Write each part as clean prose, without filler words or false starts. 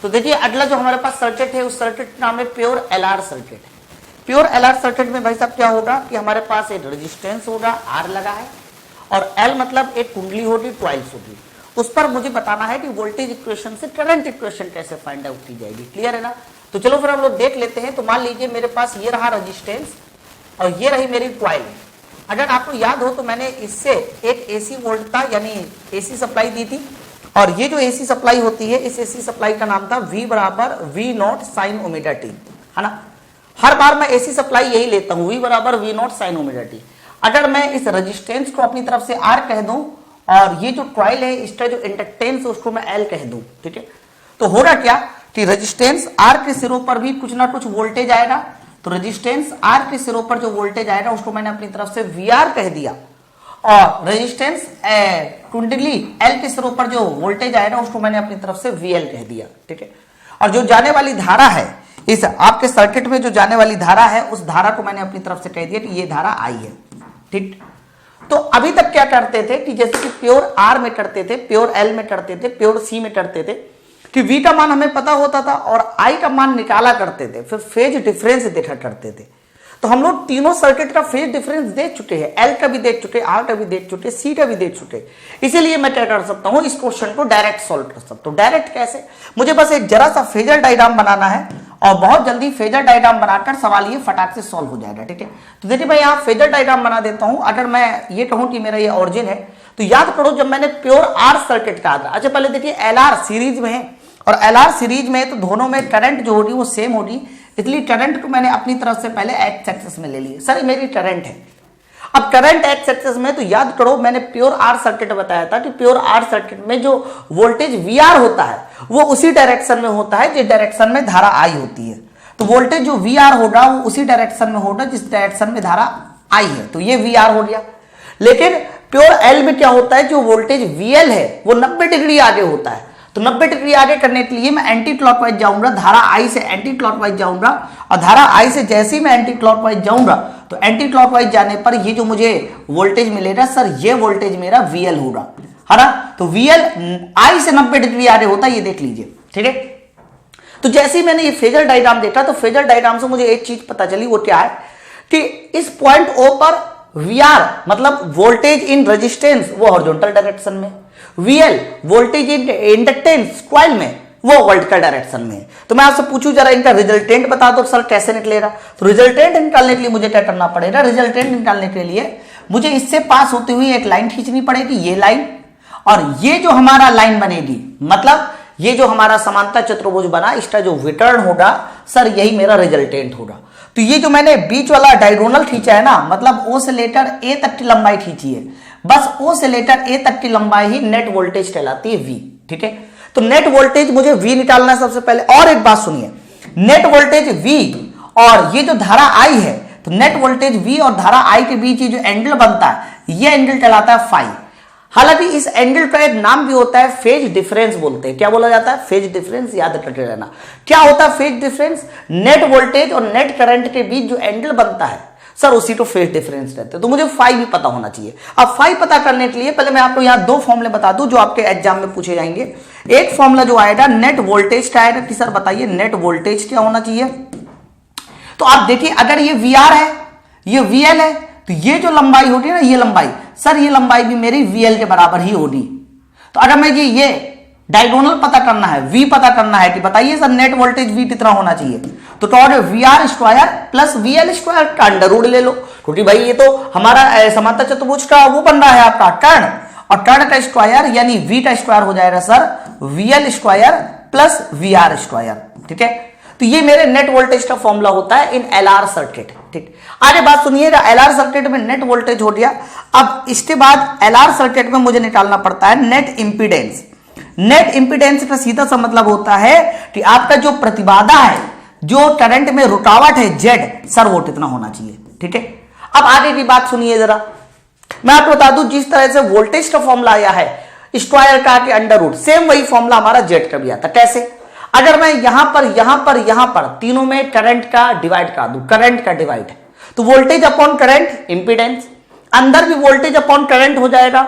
तो देखिए अगला जो हमारे पास सर्किट है उस सर्किट का नाम है प्योर एलआर सर्किट है। प्योर एलआर सर्किट में भाई साहब क्या होगा कि हमारे पास एक रेजिस्टेंस होगा, आर लगा है, और एल मतलब एक कुंडली होगी, ट्वाइल्स होगी। उस पर मुझे बताना है कि वोल्टेज इक्वेशन से करंट इक्वेशन कैसे फाइंड आउट की जाएगी। क्लियर है ना? तो चलो फिर हम लोग देख लेते हैं। तो मान लीजिए मेरे पास ये रहा रेजिस्टेंस और ये रही मेरी ट्वाइल। अगर आपको याद हो तो मैंने इससे एक एसी वोल्टता यानी एसी सप्लाई दी थी, और ये जो एसी सप्लाई होती है इस एसी सप्लाई का नाम था V बराबर V not sine omega T, है ना। हर बार मैं एसी सप्लाई यही लेता हूं, V बराबर V not sine omega T. अगर मैं इस रेजिस्टेंस को अपनी तरफ से R कह दूं और ये जो ट्वाइल है इसका जो इंडक्टेंस है उसको मैं L कह दूं, ठीक है। तो होगा क्या कि रेजिस्टेंस R के सिरों पर भी कुछ ना कुछ वोल्टेज आएगा। तो रेजिस्टेंस R के सिरों पर जो वोल्टेज आएगा उसको मैंने अपनी तरफ से VR कह दिया, और रेजिस्टेंस कुंडली L के सिरों पर जो वोल्टेज आएगा उसको मैंने अपनी तरफ से VL कह दिया, ठीक है। और जो जाने वाली धारा है इस आपके सर्किट में, जो जाने वाली धारा है उस धारा को मैंने अपनी तरफ से कह दिया कि ये धारा I है, ठीक। तो अभी तक क्या करते थे कि जैसे कि प्योर R में करते थे, प्योर L में करते थे, प्योर C में करते थे कि V का मान हमें पता होता था और I का मान निकाला करते थे, फिर फेज डिफरेंस देखा करते थे। तो हम लोग तीनों सर्किट का फेज डिफरेंस देख चुके हैं, L का भी देख चुके, R का भी देख चुके, C का भी देख चुके। इसीलिए मैं क्या कर सकता हूं, इस क्वेश्चन को डायरेक्ट सॉल्व कर सकता हूं। डायरेक्ट कैसे? मुझे बस एक जरा सा फेजर डायग्राम बनाना है और बहुत जल्दी फेजर डायग्राम बनाकर सवाल ये फटाक से सॉल्व हो जाएगा, ठीक है। तो देखिए मैं यहाँ फेजर डायग्राम बना देता हूं। अगर मैं ये कहूं कि मेरा ये ऑरिजिन है तो याद करो जब मैंने प्योर आर सर्किट कहा था, अच्छा पहले देखिए एलआर सीरीज में है और एलआर सीरीज में है तो दोनों में करंट जो होगी वो सेम होगी, इसलिए करंट को मैंने अपनी तरफ से पहले एक्स एक्सिस में ले लिया। सर मेरी करंट है, अब करंट एक्स एक्सिस में, तो याद करो मैंने प्योर आर सर्किट बताया था कि प्योर आर सर्किट में जो वोल्टेज वी आर होता है वो उसी डायरेक्शन में होता है जिस डायरेक्शन में धारा आई होती है। तो वोल्टेज जो वी आर होगा वो उसी डायरेक्शन में होगा जिस डायरेक्शन में धारा आई है, तो ये वी आर हो गया। लेकिन प्योर एल में क्या होता है, जो वोल्टेज वी एल है वो 90 डिग्री आगे होता है। तो 90 डिग्री आगे करने के लिए मैं एंटी क्लॉकवाइज जाऊंगा, धारा आई से एंटी क्लॉकवाइज जाऊंगा, और धारा आई से जैसे ही मैं एंटी क्लॉकवाइज जाऊंगा तो एंटी क्लॉकवाइज जाने पर ये जो मुझे वोल्टेज मिलेगा सर ये वोल्टेज मेरा वीएल होगा, है ना। तो वीएल आई से 90 डिग्री आगे होता है, ये देख लीजिए, ठीक है। तो जैसे ही मैंने ये फेजर डायग्राम देखा तो फेजर डायग्राम से मुझे एक चीज पता चली, वो क्या है कि इस पॉइंट ओ पर वीआर मतलब वोल्टेज इन रेजिस्टेंस वो हॉरिजॉन्टल डायरेक्शन में, वीएल वोल्टेज इन इंडक्टेंस कॉइल में वो वर्टिकल डायरेक्शन में। तो मैं आपसे पूछूं जरा इनका रिजल्टेंट बता दो सर कैसे निकलेगा। तो रिजल्टेंट निकालने के लिए मुझे क्या करना पड़ेगा, रिजल्टेंट निकालने के लिए मुझे इससे पास होती हुई एक लाइन खींचनी पड़ेगी, ये लाइन, और ये जो हमारा लाइन बनेगी मतलब ये जो हमारा समांतर चतुर्भुज बना इसका जो विकर्ण होगा सर यही मेरा रिजल्टेंट होगा। तो ये जो मैंने बीच वाला डायगोनल खींचा है ना, मतलब ओ से लेकर ए तक की लंबाई खींची है, बस ओ से लेकर ए तक की लंबाई ही नेट वोल्टेज कहलाती है वी, ठीक है। तो नेट वोल्टेज मुझे वी निकालना है सबसे पहले। और एक बात सुनिए, नेट वोल्टेज वी और ये जो धारा आई है, तो नेट वोल्टेज वी और धारा आई के बीच ये जो एंगल बनता है ये एंगल कहलाता है फाई। हालांकि इस एंगल का एक नाम भी होता है फेज डिफरेंस बोलते हैं। क्या बोला जाता है, फेज डिफरेंस, याद करके रहना। क्या होता है फेज डिफरेंस, नेट वोल्टेज और नेट करंट के बीच जो एंगल बनता है सर उसी को फेज डिफरेंस कहते हैं। तो मुझे फाई भी पता होना चाहिए। अब फाई पता करने के लिए पहले मैं आपको यहाँ दो फॉर्मूले बता दूं जो आपके एग्जाम में पूछे जाएंगे। एक फॉर्मूला जो आएगा नेट वोल्टेज का आएगा कि सर बताइए नेट वोल्टेज क्या होना चाहिए। तो आप देखिए अगर ये वी आर है ये वी एल है तो ये जो लंबाई होगी ना, ये लंबाई सर ये लंबाई भी मेरी वी एल के बराबर ही होगी। तो अगर मैं ये डायगोनल पता करना है, वी पता करना है कि बताइए सर नेट वोल्टेज वी कितना होना चाहिए, तो V R square plus V L square का अंडर रूट ले लो, क्योंकि भाई ये तो हमारा समांतर चतुर्भुज का वो बन रहा है आपका कर्ण, और कर्ण का स्क्वायर यानी वी का स्क्वायर हो जाएगा sir V L square plus V R square, ठीक है। तो ये मेरे नेट वोल्टेज का फॉर्मूला होता है इन एलआर सर्किट, ठीक। आगे बात सुनिएगा, एलआर सर्किट में नेट वोल्टेज हो गया। अब इसके बाद एलआर सर्किट में मुझे निकालना पड़ता है नेट इंपीडेंस। नेट इंपीडेंस का सीधा सा मतलब होता है कि आपका जो प्रतिबाधा है, जो करंट में रुकावट है जेड, सर वो कितना होना चाहिए, ठीक है। अब आगे की बात सुनिए जरा, मैं आपको बता दूं जिस तरह से वोल्टेज का फॉर्मूला आया है स्क्वायर का के अंडर रूट, सेम वही फॉर्मूला हमारा जेड का भी आता। कैसे, अगर मैं यहां पर तीनों में करंट का डिवाइड कर दूं, करंट का डिवाइड तो वोल्टेज अपॉन करंट इंपीडेंस, अंदर भी वोल्टेज अपॉन करंट हो जाएगा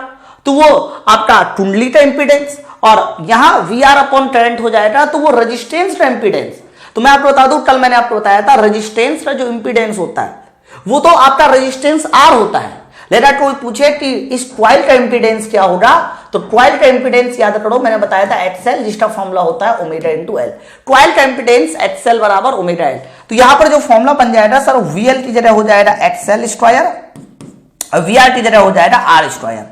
तो वो आपका कुंडली का इंपीडेंस, और यहां वी आर अपॉन करंट हो जाएगा, तो वो रेजिस्टेंस का इंपीडेंस, तो मैं आपको बता दूं, कल मैंने आपको बताया था रेजिस्टेंस का जो इंपीडेंस होता है वो तो आपका रेजिस्टेंस आर होता है। लेकिन कोई पूछे कि इस कॉइल का इंपीडेंस क्या होगा, तो कॉइल का इंपीडेंस याद करो, मैंने बताया था एक्सएल, जिसका फॉर्मूला होता है ओमेगा इनटू एल। कॉइल का इंपीडेंस एक्सएल बराबर ओमेगा एल। तो यहां पर जो फॉर्मूला बन जाएगा सर, वीएल की जगह हो जाएगा एक्सएल स्क्वायर और वीआर की जगह हो जाएगा आर स्क्वायर।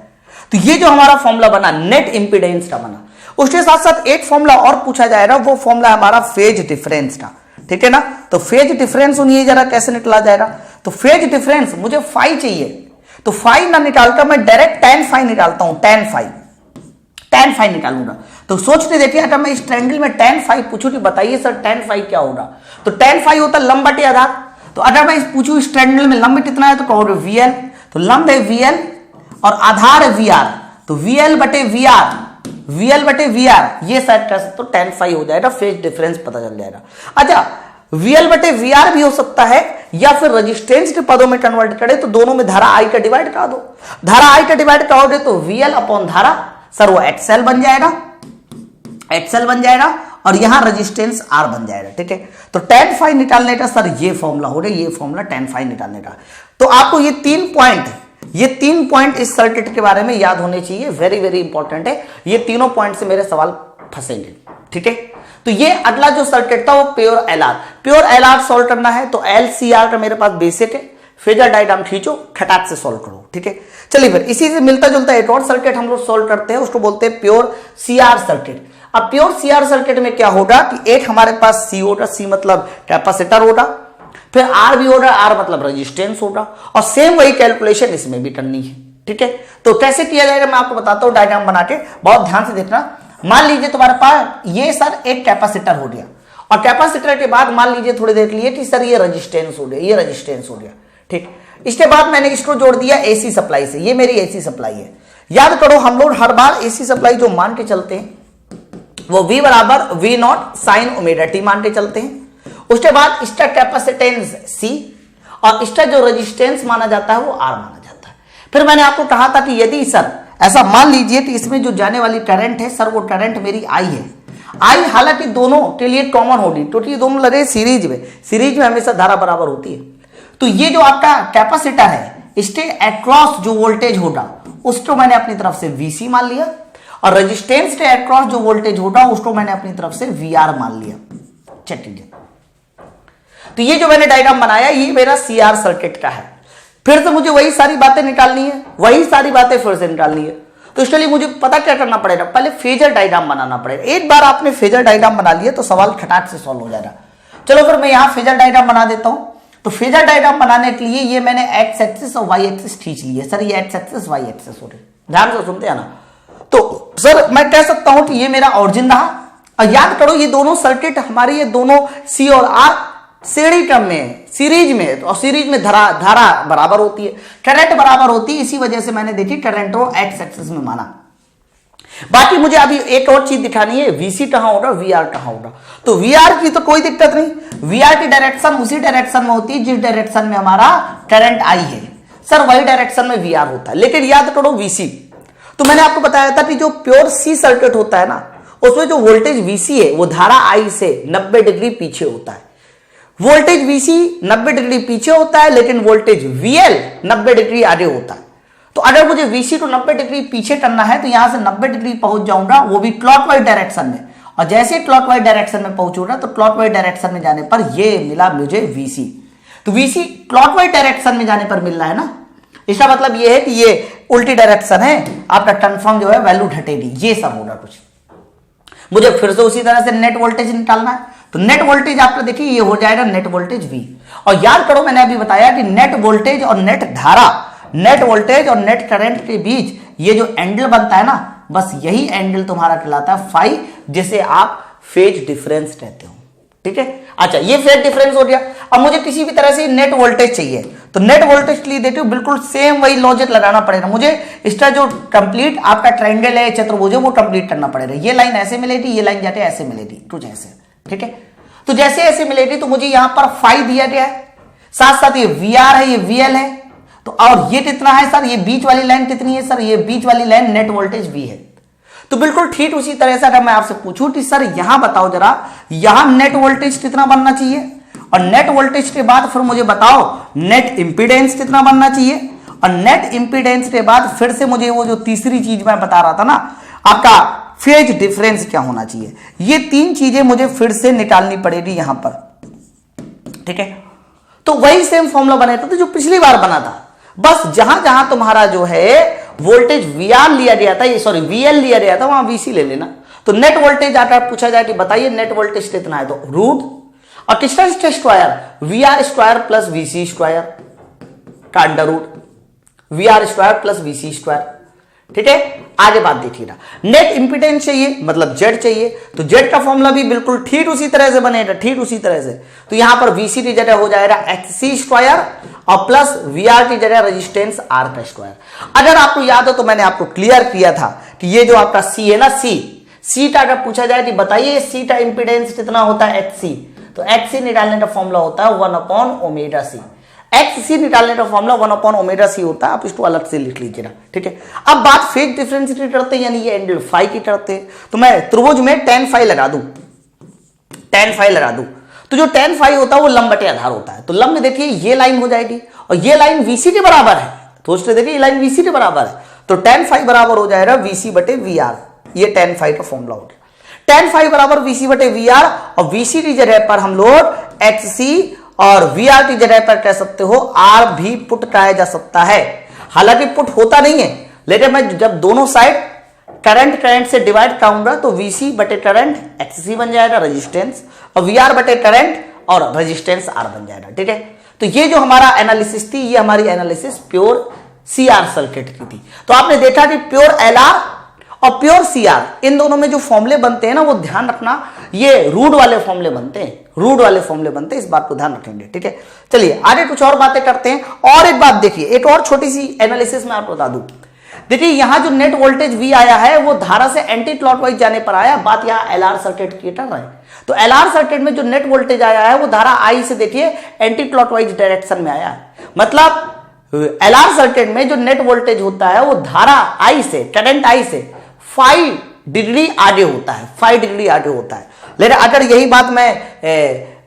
तो ये जो हमारा फॉर्मूला बना नेट इंपीडेंस का बना, उसके साथ साथ एक फॉर्मूला और पूछा जाएगा, वो फॉर्मूला हमारा फेज डिफरेंस का, ठीक है ना। तो फेज डिफरेंस सुनिए जरा कैसे निकला जाएगा। तो फेज डिफरेंस मुझे फाई चाहिए, तो फाई ना निकालकर मैं डायरेक्ट tan फाई निकालता हूं, tan फाई निकालूंगा। तो सोचते देखिए, अगर मैं इस ट्रायंगल में tan फाई पूछूं कि बताइए सर tan फाई क्या होगा, तो tan फाई होता है लंब बटे आधार। तो अगर मैं पूछूं इस ट्रायंगल में लंब कितना है, तो कहोगे VL, तो लंब है VL और आधार है VR, तो VL बटे VR, ये सेट कर सकते, तो tan फाई हो जाएगा, फेज डिफरेंस पता चल जाएगा। अच्छा, VL बटे VR भी हो सकता है, या फिर रेजिस्टेंस के पदों में कन्वर्ट करें तो दोनों में धारा I का डिवाइड करा दो। धारा I का डिवाइड कराओगे तो VL अपॉन धारा सर वो XL बन जाएगा, और यहां रेजिस्टेंस R बन जाएगा, ठीक है। तो tan फाई निकालने का सर ये फॉर्मूला हो रहा है, ये फॉर्मूला tan फाई निकालने का। तो आपको ये तीन पॉइंट इस सर्किट के बारे में याद होने चाहिए, वेरी वेरी इंपॉर्टेंट है। ये तीनों पॉइंट से मेरे सवाल फंसेंगे, ठीक है। तो ये अगला जो सर्किट था वो प्योर एलआर सॉल्व करना है। तो एलसीआर का मेरे पास बेसिक है, फेजर डायग्राम खींचो, खटाक से सॉल्व करो, ठीक है। चलिए फिर इसी से मिलता जुलता एक और सर्किट हम लोग सॉल्व करते हैं, उसको बोलते हैं प्योर सीआर सर्किट। अब प्योर सीआर सर्किट में क्या होगा कि एक हमारे पास सी होगा, सी मतलब कैपेसिटर होगा, फिर आर भी होगा, आर मतलब रेजिस्टेंस होगा, और सेम वही कैलकुलेशन इसमें भी करनी है, ठीक है। तो कैसे किया जाएगा मैं आपको बताता हूं डायग्राम बना के, बहुत ध्यान से देखना। मान लीजिए तुम्हारे पास ये सर एक कैपेसिटर हो गया, और कैपेसिटर के बाद मान लीजिए थोड़ी देर के लिए कि सर ये रेजिस्टेंस हो गया, ठीक। इसके बाद मैंने इसको जोड़ दिया एसी सप्लाई से, ये मेरी एसी सप्लाई है। याद करो हम लोग हर बार एसी सप्लाई जो मान के चलते हैं वो V बराबर V0 साइन ओमेगा टी मान के चलते हैं। उसके बाद इसका कैपेसिटेंस C और इसका जो रेजिस्टेंस माना जाता है वो R माना जाता है। फिर मैंने आपको कहा था कि यदि सर ऐसा मान लीजिए कि इसमें जो जाने वाली करंट है सर वो करंट मेरी I है, I हालांकि दोनों के लिए कॉमन होगी क्योंकि दोनों लगे सीरीज में हमेशा धारा बराबर होती है। तो ये जो आपका कैपेसिटर है इसके अक्रॉस जो वोल्टेज होगा उसको मैंने अपनी तरफ से VC मान लिया, और रेजिस्टेंस के अक्रॉस जो वोल्टेज होगा उसको मैंने अपनी तरफ से VR मान लिया। चलिए, तो ये जो मैंने डायग्राम बनाया ये मेरा सीआर सर्किट का है। फिर से मुझे वही सारी बातें निकालनी है, फिर से निकालनी है। तो इसके लिए मुझे पता क्या करना पड़ेगा, पहले फेजर डायग्राम बनाना पड़ेगा। एक बार आपने फेजर डायग्राम बना लिया तो सवाल खटाक से सॉल्व हो जाएगा। चलो फिर मैं यहां फेजर डायग्राम बना देता हूं। तो फेजर डायग्राम बनाने के लिए ये मैंने एक्स एक्सिस और वाई एक्सिस खींच ली है। सर ये एक्स एक्सिस वाई एक्सिस हो रही, ध्यान से सुनते हैं ना। तो सर मैं कह सकता हूं कि ये मेरा ऑरिजिन रहा, और याद करो ये दोनों सर्किट हमारे ये दोनों सी और आर श्रेणी क्रम में सीरीज में, और सीरीज में धारा बराबर होती है, करंट बराबर होती है, इसी वजह से मैंने देखी करंट को एक्स एक्सिस में माना। बाकी मुझे अभी एक और चीज दिखानी है, वीसी कहां होगा, वीआर कहां होगा। तो वीआर की तो कोई दिक्कत नहीं, वीआर की डायरेक्शन उसी डायरेक्शन में होती है जिस डायरेक्शन में हमारा करंट आई है, सर वही डायरेक्शन में वीआर होता है। लेकिन याद करो वीसी, तो मैंने आपको बताया था कि जो प्योर सी सर्किट होता है ना उसमें जो वोल्टेज वीसी है वो धारा आई से 90 डिग्री पीछे होता है। वोल्टेज वीसी 90 डिग्री पीछे होता है, लेकिन वोल्टेज वीएल 90 डिग्री आगे होता है। तो अगर मुझे वीसी को 90 डिग्री पीछे करना है तो यहां से 90 डिग्री पहुंच जाऊंगा, वो भी क्लॉकवाइज डायरेक्शन में, और जैसे क्लॉकवाइज डायरेक्शन में पहुंचूंगा तो क्लॉकवाइज डायरेक्शन में जाने पर ये मिला मुझे वीसी। तो वीसी क्लॉकवाइज डायरेक्शन में जाने पर मिल रहा है ना, इसका मतलब ये है कि ये उल्टी डायरेक्शन है, आपका कंफर्म जो है वैल्यू घटेगी, ये सब होगा कुछ। मुझे फिर से उसी तरह से नेट वोल्टेज निकालना है। तो नेट वोल्टेज आपका देखिए ये हो जाएगा नेट वोल्टेज V। और याद करो मैंने अभी बताया कि नेट वोल्टेज और नेट धारा, नेट वोल्टेज और नेट करंट के बीच ये जो एंगल बनता है ना, बस यही एंगल तुम्हारा कहलाता है फाई, जिसे आप फेज डिफरेंस कहते हो, ठीक है। अच्छा ये फेज डिफरेंस हो गया। अब मुझे किसी भी तरह से नेट वोल्टेज चाहिए, तो नेट वोल्टेज के लिए देखो बिल्कुल सेम वही लॉजिक लगाना पड़ेगा। मुझे इसका जो कंप्लीट आपका ट्रायंगल है, चतुर्भुज है, वो कंप्लीट करना पड़ेगा। ये लाइन ऐसे मिलेगी, ये लाइन जाके ऐसे मिलेगी, कुछ ऐसे, ठीक है। तो जैसे ऐसे मिलेगी तो मुझे यहां पर फाई दिया गया है, साथ साथ ये वीआर है, ये वीएल है। तो और ये कितना है सर, ये बीच वाली लाइन कितनी है सर, ये बीच वाली लाइन नेट वोल्टेज वी है। तो बिल्कुल ठीक उसी तरह से अगर मैं आपसे पूछूं कि सर यहां बताओ जरा, यहां नेट वोल्टेज कितना बनना चाहिए, और नेट वोल्टेज के बाद फिर मुझे बताओ नेट इंपीडेंस कितना बनना चाहिए, और नेट इंपीडेंस के बाद फिर से मुझे वो जो तीसरी चीज मैं बता रहा था ना, आपका फेज डिफरेंस क्या होना चाहिए। ये तीन चीजें मुझे फिर से निकालनी पड़ेगी यहां पर, ठीक है। तो वही सेम फॉर्मूला बनाया था जो पिछली बार बना था, बस जहां जहां तुम्हारा जो है वोल्टेज वीआर लिया गया था, ये सॉरी वीएल लिया गया था, वहां वीसी ले लेना। तो नेट वोल्टेज आकर पूछा जाए कि बताइए नेट वोल्टेज कितना है, तो रूट और किसका square, VR square plus VC square का under root, VR square plus VC square, ठीक है। आगे बात देखिएगा, नेट इंपीडेंस चाहिए मतलब जेड चाहिए, तो जेड का फॉर्मूला भी बिल्कुल ठीक उसी तरह से बनेगा, ठीक उसी तरह से। तो यहां पर वीसी की जगह हो जाएगा एक्ससी स्क्वायर और प्लस वीआर की जगह रेजिस्टेंस आर का स्क्वायर। अगर आपको याद हो तो मैंने आपको क्लियर किया था कि ये जो आपका सी है ना, सी का अगर पूछा जाए कि बताइए सी का इंपीडेंस कितना होता है, एक्ससी, तो एक्ससी निकालने का फॉर्मूला होता है 1/ओमेगा-c। एक्ससी निकालने का फॉर्मूला 1/ओमेगा-c होता है, आप इसको अलग से लिख लीजिएगा, ठीक है। अब बात फेज डिफरेंस की करते हैं, यानी ये एंगल फाई की करते हैं, तो मैं त्रिभुज में tan फाई लगा दूं, tan फाई लगा दूं, तो जो tan फाई होता है वो लंब बटे आधार होता है। तो लंब देखिए ये लाइन हो जाएगी और ये लाइन वीसी के बराबर है, तो उससे देखिए ये लाइन वीसी के बराबर है, तो tan फाई बराबर हो जाएगा वीसी बटे वीआर, ये tan फाई का फॉर्मूला हो गया। tan फाई बराबर वीसी बटे वीआर, और वीसी की जगह पर हम लोग एक्ससी और वीआर की जगह पर कह सकते हो आर भी पुट कहा जा सकता है। हालांकि पुट होता नहीं है, लेकिन मैं जब दोनों साइड करंट से डिवाइड करूंगा तो वीसी बटे करंट एक्ससी बन जाएगा रेजिस्टेंस, और वीआर बटे करंट और रेजिस्टेंस आर बन जाएगा, ठीक है। तो ये जो हमारा एनालिसिस थी, ये हमारी एनालिसिस प्योर सीआर सर्किट की थी। तो आपने देखा कि प्योर एलआर और प्योर सीआर, इन दोनों में जो फॉर्मूले बनते हैं ना, वो ध्यान रखना, ये रूट वाले फॉर्मूले बनते हैं, रूट वाले फॉर्मूले बनते हैं, इस बात को ध्यान रखेंगे, ठीक है। चलिए आगे कुछ और बातें करते हैं। और एक बात देखिए, एक और छोटी सी एनालिसिस मैं आपको बता दूं। देखिए यहां जो नेट वोल्टेज वी आया है वो धारा से एंटी क्लॉकवाइज जाने पर आया, बात यहां एलआर सर्किट की कर रहे हैं। तो एलआर सर्किट में जो नेट वोल्टेज आया है वो धारा आई से देखिए एंटी क्लॉकवाइज डायरेक्शन में आया है, मतलब एलआर सर्किट में जो नेट वोल्टेज होता है वो धारा आई से, करंट आई से 5 डिग्री आगे होता है, 5 डिग्री आगे होता है। लेकिन अगर यही बात मैं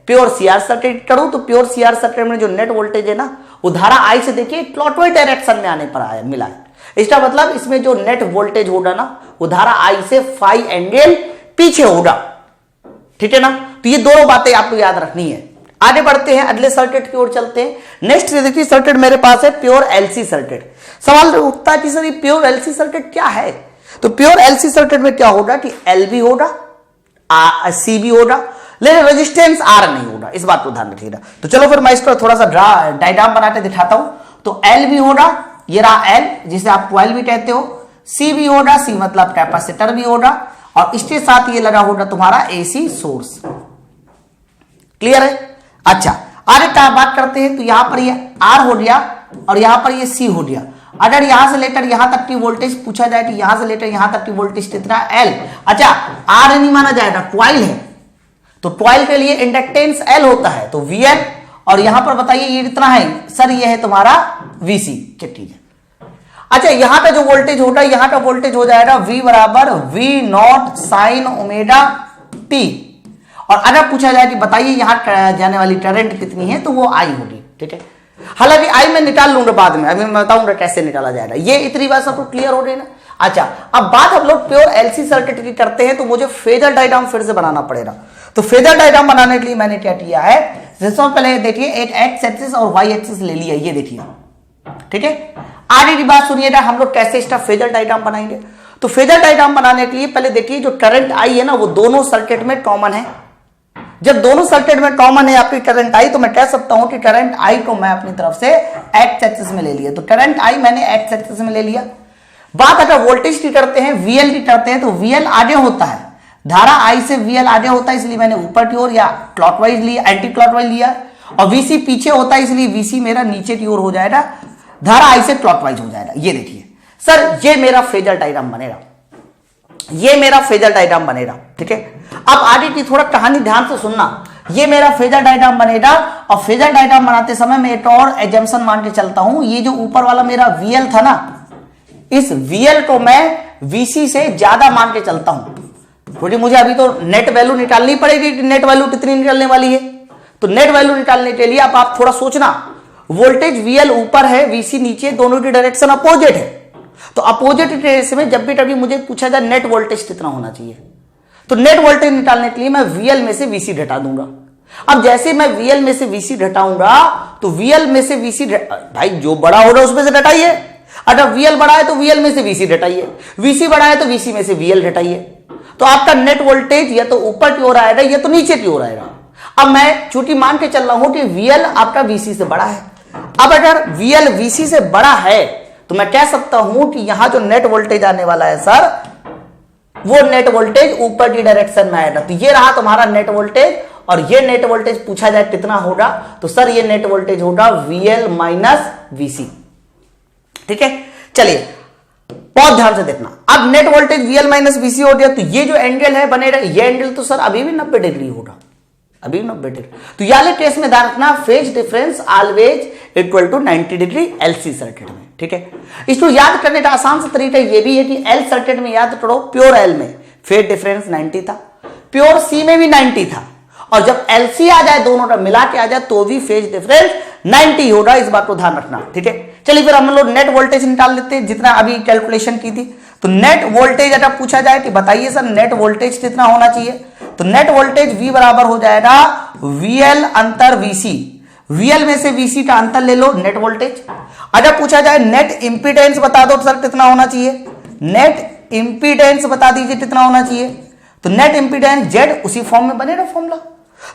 प्योर सीआर सर्किट करूं तो प्योर सीआर सर्किट में जो नेट वोल्टेज है ना, वो धारा आई से देखिए क्लॉकवाइज डायरेक्शन में आने पर आया मिला है। इसका मतलब इसमें जो नेट वोल्टेज होगा ना, वो धारा आई से 5 एंगल पीछे होगा, ठीक है ना। तो ये दोनों बातें आपको याद रखनी है। आगे बढ़ते हैं, अगले सर्किट की ओर चलते हैं। नेक्स्ट देखिए सर्किट मेरे पास है प्योर एलसी सर्किट। सवाल उठता है कि सर ये प्योर एलसी सर्किट क्या है, तो प्योर एलसी सर्किट में क्या होगा कि एल भी होगा, सी भी होगा, लेकिन रेजिस्टेंस आर नहीं होगा, इस बात को ध्यान रखिएगा। तो चलो फिर मैं इसको थोड़ा सा डायग्राम बनाते दिखाता हूं। तो एल भी होगा, ये रहा एल जिसे आप कॉइल भी कहते हो, सी भी होगा, सी मतलब कैपेसिटर भी होगा, और इसके साथ ये लगा होगा तुम्हारा एसी सोर्स। क्लियर है? अच्छा आगे क्या बात करते हैं, तो यहां पर ये आर हो गया और यहां पर ये सी हो गया। अगर यहां से लेकर यहां तक की वोल्टेज पूछा जाए कि यहां से लेकर यहां तक की वोल्टेज कितना, एल। अच्छा आर नहीं माना जाएगा, क्वाइल है, तो क्वाइल के लिए इंडक्टेंस एल होता है, तो वीएल, और यहां पर बताइए ये कितना है सर, ये है तुम्हारा वीसी, ठीक है। अच्छा यहां का जो वोल्टेज होगा, यहां का वोल्टेज हो जाएगा V बराबर V naught sine omega t, और अगर पूछा जाए कि बताइए यहां जाने वाली करंट कितनी है, तो वो आई होगी, ठीक है। हालांकि आई मैं निकाल लूंगा बाद में, अभी मैं बताऊंगा कैसे निकाला जाएगा। ये इतनी बात सबको क्लियर हो गई ना। अच्छा अब बात हम लोग प्योर एलसी सर्किट की करते हैं, तो मुझे फेजर डायग्राम फिर से बनाना पड़ेगा। तो फेजर डायग्राम बनाने के लिए मैंने क्या किया है, सबसे पहले देखिए एक एक्स एक्सिस और वाई एक्सिस ले लिया, ये देखिए, ठीक है। आगे की बात सुनिएगा, हम लोग कैसे इसका फेजर डायग्राम बनाएंगे। तो फेजर डायग्राम बनाने के लिए पहले देखिए जो करंट आई है ना, वो दोनों सर्किट में कॉमन है। जब दोनों सर्किट में कॉमन है आपकी करंट आई, तो मैं कह सकता हूं कि करंट आई को मैं अपनी तरफ से एक्स एक्सिस में ले लिया, तो करंट आई मैंने एक्स एक्सिस में ले लिया। बात अगर वोल्टेज की करते हैं, वीएल की करते हैं, तो वीएल आगे होता है, धारा आई से वीएल आगे होता है, इसलिए मैंने ऊपर की ओर या क्लॉकवाइज लिया, एंटी क्लॉकवाइज लिया, और वीसी पीछे होता है, इसलिए वीसी मेरा नीचे की ओर हो जाएगा, धारा आई से क्लॉकवाइज हो जाएगा। ये देखिए सर, ये मेरा फेजर डायग्राम बनेगा, ये मेरा फेजर डायग्राम बनेगा, ठीक है। अब आगे की थोड़ा कहानी ध्यान से सुनना, ये मेरा फेजर डायग्राम बनेगा, और फेजर डायग्राम बनाते समय मैं एक और एजम्पशन मान के चलता हूं, ये जो ऊपर वाला मेरा वीएल था ना, इस वीएल को मैं वीसी से ज्यादा मान के चलता हूं, क्योंकि मुझे अभी तो नेट वैल्यू निकालनी पड़ेगी, नेट वैल्यू कितनी निकलने वाली है। तो नेट वैल्यू निकालने के लिए आप थोड़ा सोचना, वोल्टेज VL ऊपर है, VC नीचे, दोनों की डायरेक्शन अपोजिट है। तो अपोजिट डायरेक्शन में जब भी मुझे पूछा जाए नेट वोल्टेज कितना होना चाहिए, तो नेट वोल्टेज निकालने के लिए मैं VL में से VC घटा दूंगा। अब जैसे मैं VL में से VC घटाऊंगा तो VL में से VC, भाई जो बड़ा हो रहा है उसमें से घटाइए। अगर VL बड़ा है तो VL में से VC घटाइए, VC बड़ा है तो VC में से VL घटाइए। तो आपका नेट वोल्टेज या तो ऊपर की ओर आएगा या तो नीचे की ओर आएगा। अब मैं चूंकि मान के चल रहा हूं कि VL आपका VC से बड़ा है। अब अगर VL VC से बड़ा है तो मैं कह सकता हूं कि यहां जो नेट वोल्टेज आने वाला है सर, वो नेट वोल्टेज ऊपर की डायरेक्शन में आएगा। तो ये रहा तुम्हारा नेट वोल्टेज, और ये नेट वोल्टेज पूछा जाए कितना होगा, तो सर ये नेट वोल्टेज होगा VL माइनस VC। ठीक है, चलिए बहुत ध्यान से देखना। अब net voltage VL minus VC हो गया, तो ये जो एंगल है बनेगा, ये एंगल तो सर अभी भी 90 डिग्री होगा, अभी 90 डिग्री। तो याले केस में ध्यान रखना, phase difference always equal to 90 degree LC circuit में। ठीक है, इसको याद करने का आसान सा तरीका ये भी है कि L सर्किट में याद करो, प्योर L में फेज डिफरेंस 90 था, प्योर C में भी 90 था, और जब LC आ जाए दोनों का मिला के आ जाए तो भी फेज डिफरेंस 90 होगा, इस बात को ध्यान रखना। ठीक है, चलिए फिर हम लोग नेट वोल्टेज निकाल लेते हैं, जितना अभी कैलकुलेशन की थी। तो नेट वोल्टेज अगर पूछा जाए कि बताइए सर नेट वोल्टेज कितना होना चाहिए, तो नेट वोल्टेज V बराबर हो जाएगा VL अंतर VC। VL में से VC का अंतर ले लो, नेट वोल्टेज। अगर पूछा जाए नेट इंपीडेंस बता दो सर कितना होना चाहिए, नेट इंपीडेंस बता दीजिए कितना होना चाहिए। तो नेट इंपीडेंस Z उसी फॉर्म में बनेगा फॉर्मूला।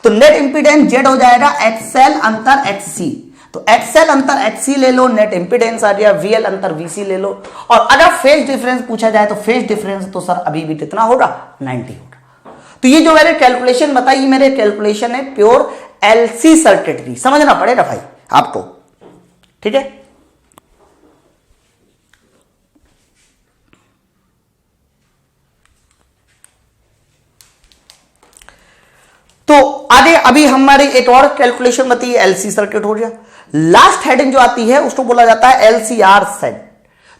तो नेट इंपीडेंस Z हो जाएगा XL अंतर XC। तो XL अंतर XC ले लो, नेट इंपीडेंस आ गया, VL अंतर VC ले लो। और अगर फेज डिफरेंस पूछा जाए तो फेज डिफरेंस तो सर अभी भी कितना होगा, 90 होगा। तो ये जो मैंने कैलकुलेशन बताई, मेरे कैलकुलेशन है प्योर LC सर्किट की, समझना पड़ेगा भाई आपको। ठीक है, तो आगे अभी हमारी एक और कैलकुलेशन बताइए, LC सर्किट हो गया। लास्ट हेडिंग जो आती है उसको बोला जाता है LCR सेट।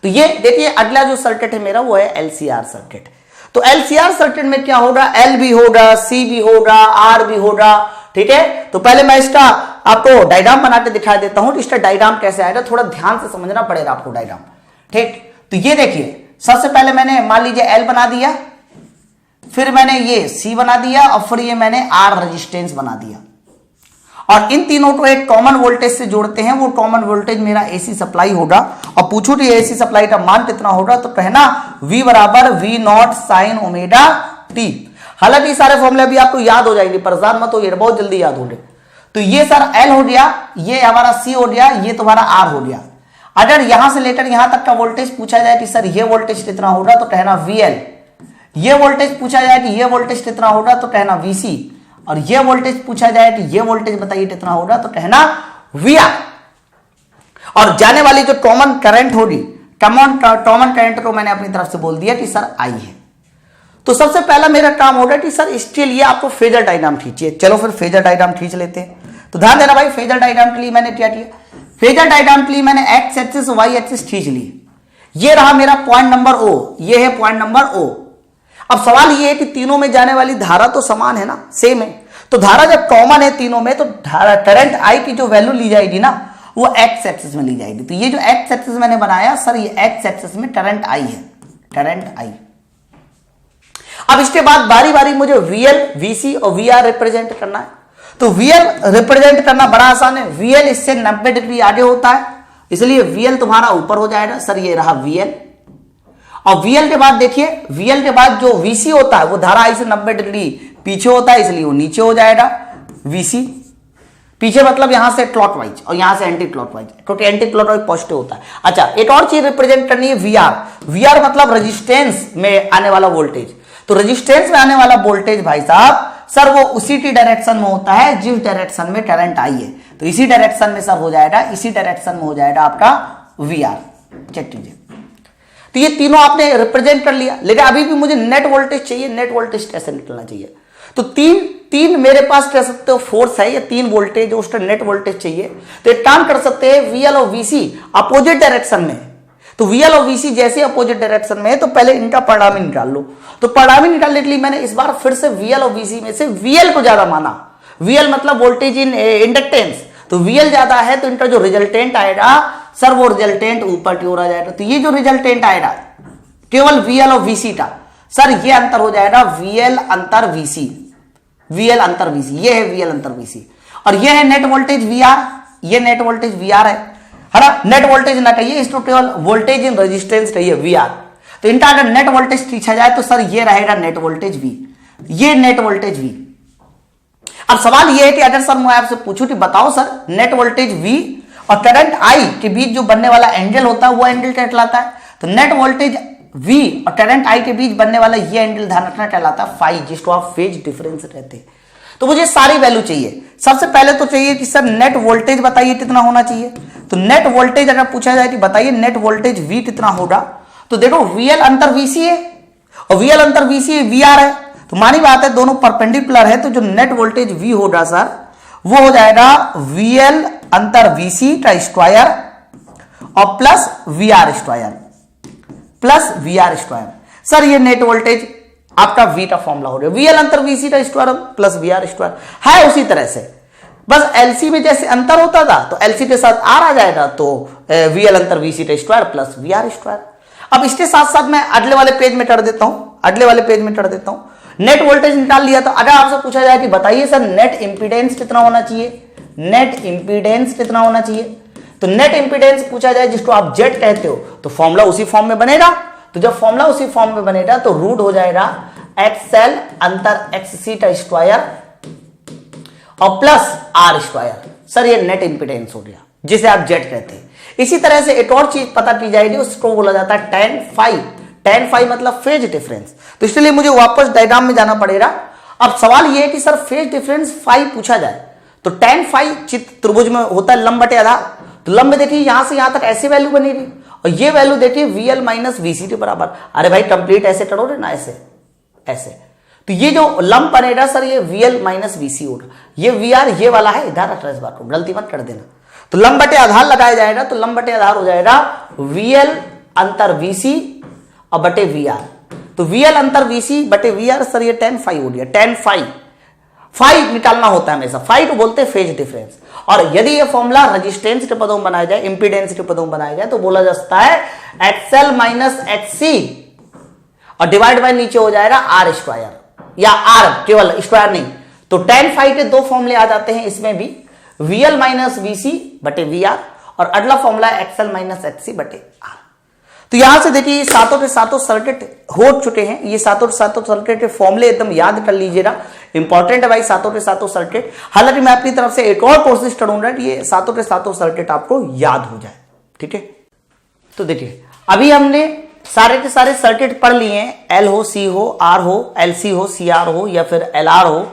तो ये देखिए अगला जो सर्किट है मेरा वो है LCR सर्किट। तो LCR सर्किट में क्या होगा, L भी होगा, C भी होगा, R भी होगा। ठीक है, तो पहले मैं इसका आपको डायग्राम बना के दिखा देता हूं, इसका डायग्राम कैसे आएगा, थोड़ा ध्यान से समझना पड़ेगा आपको डायग्राम। ठीक, तो ये देखिए सबसे पहले मैंने मान लीजिए L बना दिया, फिर मैंने ये C बना दिया, और फिर ये मैंने R रेजिस्टेंस बना दिया, और इन तीनों को एक कॉमन वोल्टेज से जोड़ते हैं। वो कॉमन वोल्टेज मेरा AC सप्लाई होगा, और पूछो कि AC सप्लाई का मान कितना होगा, तो कहना V बराबर V not sine omega T। हालांकि सारे फॉर्मूले भी आपको याद हो जाएंगे, परेशान मत होइए, बहुत जल्दी याद हो गए। तो ये सर L हो गया, ये हमारा C हो गया, ये तुम्हारा R हो गया। अगर यहां से लेकर यहां तक का वोल्टेज पूछा जाए कि सर ये वोल्टेज कितना होगा, तो कहना VL। ये वोल्टेज पूछा जाए कि ये वोल्टेज कितना होगा, तो कहना VC। और ये वोल्टेज पूछा जाए कि ये वोल्टेज बताइए कितना होगा, तो कहना VR। और जाने वाली जो कॉमन करंट होगी, कॉमन करंट को मैंने अपनी तरफ से बोल दिया कि सर I है। तो सबसे पहला मेरा काम होगा कि सर इसके लिए आपको फेजर डायग्राम खींचिए। चलो फिर फेजर डायग्राम खींच लेते हैं। तो ध्यान देना भाई, फेजर डायग्राम के लिए मैंने क्या किया, फेजर डायग्राम के लिए मैंने एक्स एक्सिस वाई एक्सिस खींच ली। ये रहा मेरा पॉइंट नंबर O, ये है पॉइंट नंबर O। अब सवाल ये है कि तीनों में जाने वाली धारा तो समान है ना, सेम है। तो धारा जब कॉमन है तीनों में, तो करंट I की जो वैल्यू ली जाएगी ना, वो एक्स एक्सिस में ली जाएगी। तो ये जो एक्स एक्सिस मैंने बनाया सर, ये एक्स एक्सिस में करंट I है, करंट I। अब इसके बाद बारी बारी मुझे VL, VC और VR रिप्रेजेंट करना है। तो VL रिप्रेजेंट करना बड़ा आसान है, VL इससे 90 डिग्री आगे होता है, इसलिए VL तुम्हारा ऊपर हो जाएगा। सर ये रहा VL, और VL के बाद देखिए, VL के बाद जो VC होता है वो धारा I से 90 डिग्री पीछे होता है, इसलिए वो नीचे हो जाएगा VC। पीछे मतलब यहां से क्लॉकवाइज और यहां से एंटी क्लॉकवाइज, क्योंकि एंटी क्लॉकवाइज पॉजिटिव होता है। अच्छा, एक और चीज रिप्रेजेंट करनी है VR। VR मतलब रेजिस्टेंस में आने वाला वोल्टेज। तो रेजिस्टेंस में आने वाला वोल्टेज भाई साहब, सर वो उसी की डायरेक्शन में होता है जिस डायरेक्शन में करंट I है। तो इसी डायरेक्शन में सर हो जाएगा, इसी डायरेक्शन में हो जाएगा आपका VR। चेक कीजिए। तो ये तीनों आपने रिप्रेजेंट कर लिया, लेकिन अभी भी मुझे नेट वोल्टेज चाहिए। नेट वोल्टेज कैसे निकलना चाहिए, तो तीन मेरे पास कह सकते हो फोर्स है, या 3 वोल्टेज उसका नेट वोल्टेज चाहिए। तो एक काम कर सकते हैं, VL और VC अपोजिट डायरेक्शन में, तो VL और VC जैसे अपोजिट डायरेक्शन में है तो पहले इनका परिणामी निकाल लो। तो परिणामी निकालने के लिए मैंने इस बार फिर से VL और VC में से VL को ज्यादा माना। VL मतलब वोल्टेज इन इंडक्टेंस, तो VL ज्यादा है तो इनका जो रिजल्टेंट आएगा सर वो रिजल्टेंट ऊपर की ओर आ जाएगा। तो ये जो रिजल्टेंट आएगा केवल VL और VC का, सर ये अंतर हो जाएगा VL अंतर VC, VL अंतर VC, ये है VL अंतर VC और ये है नेट वोल्टेज VR, ये नेट वोल्टेज VR है ना। नेट वोल्टेज ना कहिए, इसको केवल वोल्टेज इन रेजिस्टेंस कहिए VR। तो इनका अगर नेट वोल्टेज पूछा जाए तो सर ये रहेगा नेट वोल्टेज V, ये नेट वोल्टेज V। अब सवाल ये है कि अगर सर मैं आपसे पूछूं कि बताओ सर नेट वोल्टेज V और करंट I के बीच जो बनने वाला एंगल होता है वो एंगल कहलाता है। तो नेट वोल्टेज V और करंट I के बीच बनने वाला ये एंगल ध्यान रखना कहलाता है फाई, जिसको आप फेज डिफरेंस कहते हैं। तो मुझे सारी वैल्यू चाहिए। सबसे पहले तो चाहिए कि सर नेट वोल्टेज बताइए कितना होना चाहिए। तो नेट वोल्टेज अगर पूछा जाए कि बताइए नेट वोल्टेज V कितना होगा, तो देखो VL अंतर VC है और VL अंतर VC VR है, तो मानी बात है दोनों परपेंडिकुलर है। तो जो नेट वोल्टेज V होगा सर वो हो जाएगा VL अंतर VC का स्क्वायर और plus VR square, plus VR square. Sir ये नेट वोल्टेज आपका V का फॉर्मूला हो गया, VL अंतर VC का स्क्वायर प्लस VR स्क्वायर है। उसी तरह से बस LC में जैसे अंतर होता था तो LC के साथ R आ जाएगा, तो VL अंतर VC का स्क्वायर प्लस VR स्क्वायर। अब इसके साथ साथ मैं अगले वाले पेज में कर देता हूं, अगले वाले पेज में कर देता हूं। नेट वोल्टेज निकाल लिया। तो अगर आपसे पूछा जाए कि बताइए सर नेट इंपीडेंस कितना होना चाहिए, नेट इंपीडेंस कितना होना चाहिए, तो नेट इंपीडेंस पूछा जाए जिसको आप Z कहते हो तो फॉर्मूला उसी फॉर्म में बनेगा। तो जब फॉर्मूला उसी फॉर्म में बनेगा तो रूट हो जाएगा XL अंतर XC का स्क्वायर और प्लस R स्क्वायर। सर ये नेट इंपीडेंस हो गया जिसे आप Z कहते हैं। इसी तरह से एक और चीज पता की जाएगी, उसको बोला जाता है tan phi। tan phi मतलब फेज डिफरेंस। तो इसलिए मुझे वापस डायग्राम में जाना पड़ेगा। अब सवाल ये है कि सर फेज डिफरेंस फाई पूछा जाए तो tan phi चित्र त्रिभुज में होता है लंब बटे आधार। तो लंब देखिए यहां से यहां तक ऐसी वैल्यू बनेगी और ये वैल्यू देखिए VL माइनस VC के बराबर। अरे भाई कंप्लीट ऐसे करोगे ना, ऐसे ऐसे। तो ये जो लंब बनेगा सर ये VL माइनस VC होगा, ये VR ये वाला है, इधर रखना इस बात को, गलती मत कर देना। तो लंब बटे आधार लगाया जाएगा तो लंब बटे आधार हो जाएगा VL अंतर VC और बटे VR। तो VL अंतर VC बटे VR सर ये tan phi हो गया। tan phi, phi निकालना होता है हमेशा, phi को बोलते हैं फेज डिफरेंस। और यदि ये फॉर्मूला रेजिस्टेंस के पदों में बनाया जाए, इंपीडेंस के पदों में बनाया जाए तो बोला जा सकता है XL माइनस XC और डिवाइड बाय नीचे हो जाएगा R स्क्वायर या R केवल स्क्वायर नहीं। तो tan phi के दो फॉर्मूले आ जाते हैं इसमें भी, VL माइनस VC बटे VR और अगला फॉर्मूला XL माइनस XC बटे R। तो यहां से देखिए सातों के सातों सर्किट हो चुके हैं। ये सातों के सातों सर्किट के फॉर्मूले एकदम याद कर लीजिएगा, इंपॉर्टेंट है भाई सातों के सातों सर्किट। हालांकि मैं अपनी तरफ से एक और कोशिश करूंगा कि ये सातों के सातों सर्किट आपको याद हो जाए, ठीक है। तो देखिए अभी हमने सारे के सारे सर्किट पढ़ लिए हैं, L हो, C हो, R हो, LC हो, CR हो या फिर LR हो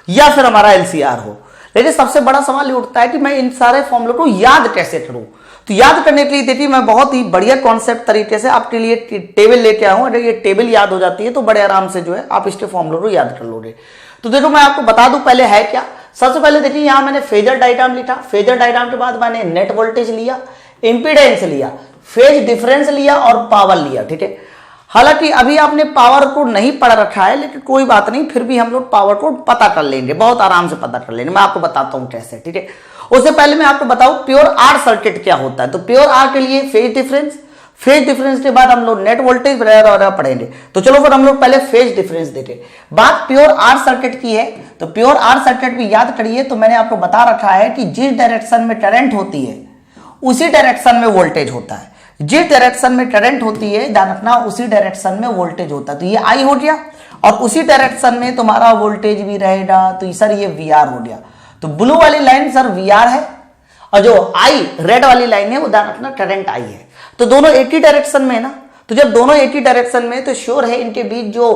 या फिर हमारा LCR हो। लेकिन सबसे बड़ा सवाल ये उठता है कि मैं इन सारे फॉर्मूलों को याद कैसे करूं। तो याद करने के लिए देखिए मैं बहुत ही बढ़िया कॉन्सेप्ट तरीके से आपके लिए टेबल लेके आया हूं। अगर ये टेबल याद हो जाती है तो बड़े आराम से जो है आप इसके फॉर्मूलों को याद कर लोगे। तो देखो मैं आपको बता दूं पहले है क्या। सबसे पहले देखिए यहां मैंने फेजर डायग्राम लिखा, फेजर डायग्राम के बाद मैंने नेट वोल्टेज लिया, इंपीडेंस लिया, फेज डिफरेंस लिया और पावर लिया, ठीक है। हालांकि अभी आपने पावर को नहीं पढ़ रखा है लेकिन कोई बात नहीं, फिर भी हम लोग पावर को पता कर लेंगे, बहुत आराम से पता कर लेंगे। मैं आपको बताता हूं कैसे, ठीक है। उससे पहले मैं आपको बताऊं प्योर आर सर्किट क्या होता है। तो प्योर आर के लिए फेज डिफरेंस, फेज डिफरेंस के बाद हम लोग नेट वोल्टेज वगैरह पढ़ेंगे। तो चलो फिर हम लोग पहले फेज डिफरेंस देते। बात प्योर आर सर्किट की है तो प्योर आर सर्किट भी याद करिए। तो मैंने आपको बता रखा है कि जिस डायरेक्शन में करंट होती है उसी डायरेक्शन में वोल्टेज होता है, जिस डायरेक्शन में करंट होती है ध्यान रखना उसी डायरेक्शन में वोल्टेज होता है। तो ये आई हो गया और उसी डायरेक्शन में तुम्हारा वोल्टेज भी रहेगा, तो सर ये VR हो गया। तो ब्लू वाली लाइन सर VR है और जो आई रेड वाली लाइन है वो ध्यान रखना करंट आई है। तो दोनों एक ही डायरेक्शन में है ना, तो जब दोनों एक ही डायरेक्शन में तो श्योर है इनके बीच जो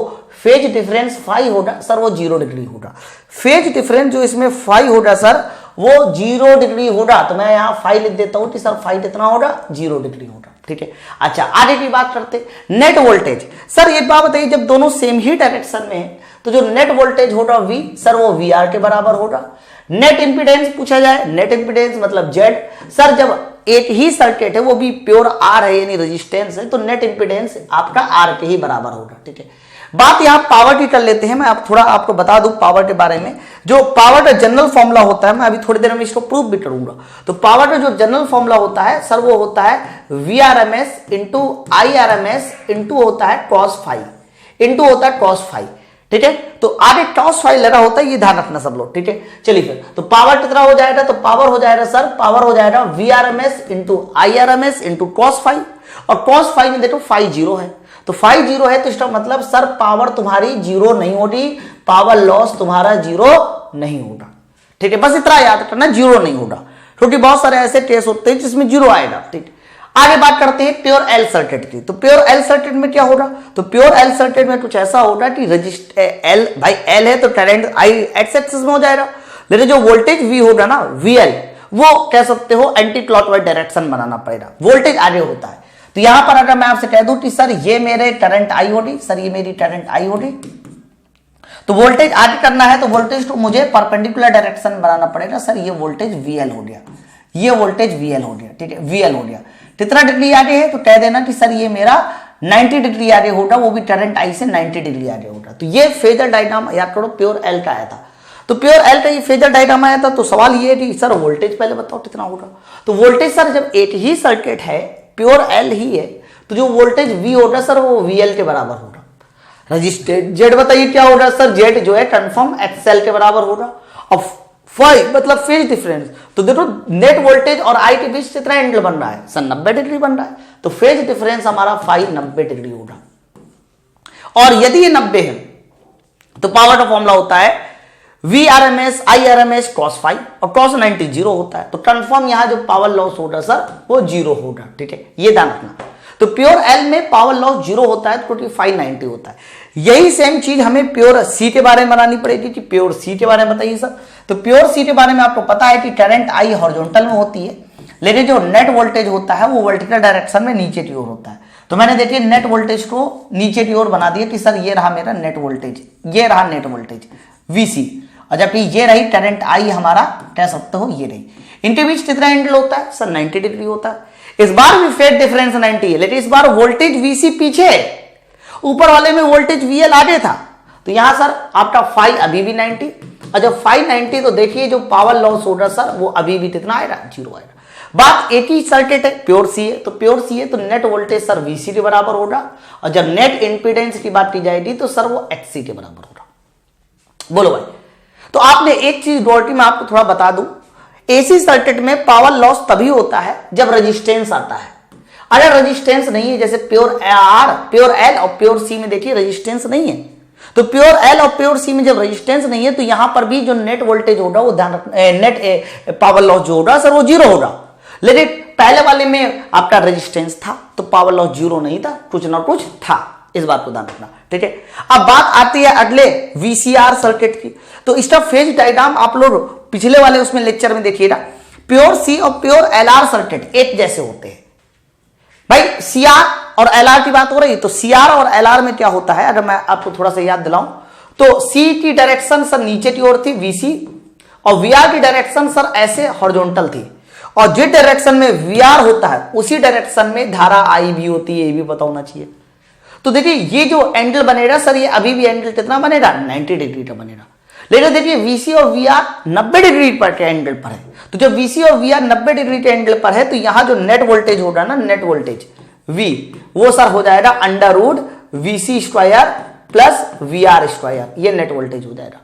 फेज डिफरेंस फाई होगा सर वो 0 डिग्री होगा। फेज डिफरेंस जो इसमें फाई होगा सर वो 0 डिग्री होगा। तो मैं यहाँ फाई लिख देता हूं कि सर फाई कितना होगा, 0 डिग्री होगा, ठीक है। अच्छा आगे की बात करते नेट वोल्टेज। सर एक बात बताइए जब दोनों सेम ही डायरेक्शन में है तो जो नेट वोल्टेज होगा V सर वो VR के बराबर होगा। नेट इंपीडेंस पूछा जाए, नेट इंपीडेंस मतलब Z, सर जब एक ही सर्किट है वो भी प्योर R है यानी रेजिस्टेंस है, तो नेट इंपीडेंस आपका R के ही बराबर होगा। ठीक है, बात यहां पावर की कर लेते हैं। मैं अब थोड़ा आपको बता दूं पावर के बारे में। जो पावर का जनरल फॉर्मूला होता है, मैं अभी थोड़ी देर में इसको प्रूव भी करूंगा। तो पावर का जो जनरल फॉर्मूला होता है सर वो होता है VRMS इंटू IRMS इंटू होता है cos फाई इंटू होता है cos फाई। ठीक है, तो आगे cos फाई लगा होता है, ये ध्यान रखना सब लोग। ठीक है, चलिए फिर तो पावर कितना हो जाएगा, तो पावर हो जाएगा सर, पावर हो जाएगा VRMS into IRMS into cos phi, और cos फाई में देखो फाई 0 है, तो फाई 0 है, तो इसका मतलब सर पावर तुम्हारी 0 नहीं होगी, पावर लॉस तुम्हारा 0 नहीं होगा। ठीक है, बस इतना याद करना, 0 नहीं होगा, क्योंकि बहुत सारे ऐसे केस होते हैं जिसमें 0 आएगा। ठीक, आगे बात करते हैं प्योर एल सर्किट की। तो प्योर एल सर्किट में क्या होगा, तो प्योर एल सर्किट में कुछ ऐसा होगा कि रजिस्टर एल, भाई एल है तो करंट आई एक्स एक्सिस में हो जाएगा, लेकिन जो वोल्टेज वी होगा ना VL, वो कह सकते हो एंटी क्लॉकवाइज डायरेक्शन बनाना पड़ेगा, वोल्टेज आगे होता है। तो यहां पर अगर मैं आपसे कह दूं कि सर ये मेरे करंट आई होगी, सर ये मेरी करंट आई होगी, तो वोल्टेज आगे करना है तो वोल्टेज को मुझे परपेंडिकुलर डायरेक्शन बनाना पड़ेगा। सर ये वोल्टेज VL हो गया, ये वोल्टेज VL हो गया। ठीक है, VL हो गया, कितना डिग्री आगे है, तो कह देना कि सर ये मेरा 90 डिग्री आगे होगा, वो भी करंट आई से 90 डिग्री आगे होगा। तो ये फेजर डायग्राम याद करो प्योर एल का आया था। तो प्योर एल का ये फेजर डायग्राम आया था, तो सवाल ये है कि सर वोल्टेज पहले बताओ कितना होगा। तो वोल्टेज सर जब एक ही सर्किट है, प्योर एल ही है, तो जो वोल्टेज V होगा सर वो VL के बराबर होगा। रजिस्टेंस Z बताइए क्या होगा, सर Z जो है कंफर्म XL के बराबर होगा। अब फाई मतलब फेज डिफरेंस, तो देखो नेट वोल्टेज और I के बीच कितना एंगल बन रहा है, सर 90 डिग्री बन रहा है, तो फेज डिफरेंस हमारा फाई 90 डिग्री होगा। और यदि ये 90 है तो पावर का फॉर्मूला होता है VRMS IRMS cos फाई, और cos 90 0 होता है, तो कंफर्म यहां जो पावर लॉस होगा सर वो 0 होगा। ठीक है, ये ध्यान रखना। तो प्योर एल में पावर लॉस 0 होता है क्योंकि फाई 90 होता है। यही सेम चीज हमें प्योर सी के बारे में बनानी पड़ेगी कि प्योर सी के बारे में बताइए सर। तो प्योर सी के बारे में आपको पता है कि करंट आई हॉरिजॉन्टल में होती है, लेकिन जो नेट वोल्टेज होता है वो वर्टिकल डायरेक्शन में नीचे की ओर होता है। तो मैंने देखिए नेट वोल्टेज को नीचे की ओर बना दिया कि सर ये रहा मेरा नेट वोल्टेज, ये रहा नेट वोल्टेज VC, और जबकि ये रही करंट आई हमारा, कह सकते हो ये रही। इनके बीच कितना एंगल होता है, सर 90 डिग्री होता है। इस बार भी फेज डिफरेंस 90 है, लेकिन इस बार वोल्टेज VC पीछे है, ऊपर वाले में वोल्टेज VL आगे था। तो यहां सर आपका फाई अभी भी 90, और जब फाई 90 तो देखिए जो पावर लॉस होगा सर वो अभी भी कितना आएगा, 0 आएगा। बात एक ही सर्किट है, प्योर सी है, तो प्योर सी है तो नेट वोल्टेज सर VC के बराबर होगा, और जब नेट इंपीडेंस की बात की जाएगी तो सर वो XC के बराबर होगा। बोलो भाई, तो आपने एक चीज डॉटी में आपको थोड़ा बता दूं, एसी सर्किट में पावर लॉस तभी होता है जब रेजिस्टेंस आता है। अगर रेजिस्टेंस नहीं है, जैसे प्योर आर, प्योर एल और प्योर सी में देखिए रेजिस्टेंस नहीं है, तो प्योर एल और प्योर सी में जब रेजिस्टेंस नहीं है तो यहां पर भी जो नेट वोल्टेज होगा वो ध्यान नेट पावर लॉस जो होगा सर वो 0 होगा। लेकिन पहले वाले में आपका रेजिस्टेंस था तो पावर लॉस 0 नहीं था, कुछ ना कुछ था, इस बात को ध्यान रखना। ठीक है, अब बात आती है अगले VCR सर्किट की। तो इसका फेज डायग्राम आप लोग पिछले वाले उसमें लेक्चर में देखिएगा, प्योर सी और प्योर LR सर्किट एक जैसे होते हैं। भाई CR और LR की बात हो रही है, तो CR और LR में क्या होता है, अगर मैं आपको थोड़ा सा याद दिलाऊं तो C की डायरेक्शन सर नीचे की ओर थी VC, और VR की डायरेक्शन सर ऐसे हॉरिजॉन्टल थी, और जिस डायरेक्शन में VR होता है उसी डायरेक्शन में धारा I भी होती है, ये भी पता होना चाहिए। तो देखिए ये जो एंगल बनेगा सर ये अभी भी एंगल कितना बनेगा, 90 डिग्री का बनेगा। लेकिन देखिए VC और VR 90 डिग्री पर के एंगल पर है, तो जब VC और VR 90 डिग्री के एंगल पर है तो यहां जो नेट वोल्टेज होगा ना, नेट वोल्टेज V, वो सर हो जाएगा √VC square plus VR square, ये नेट वोल्टेज हो जाएगा।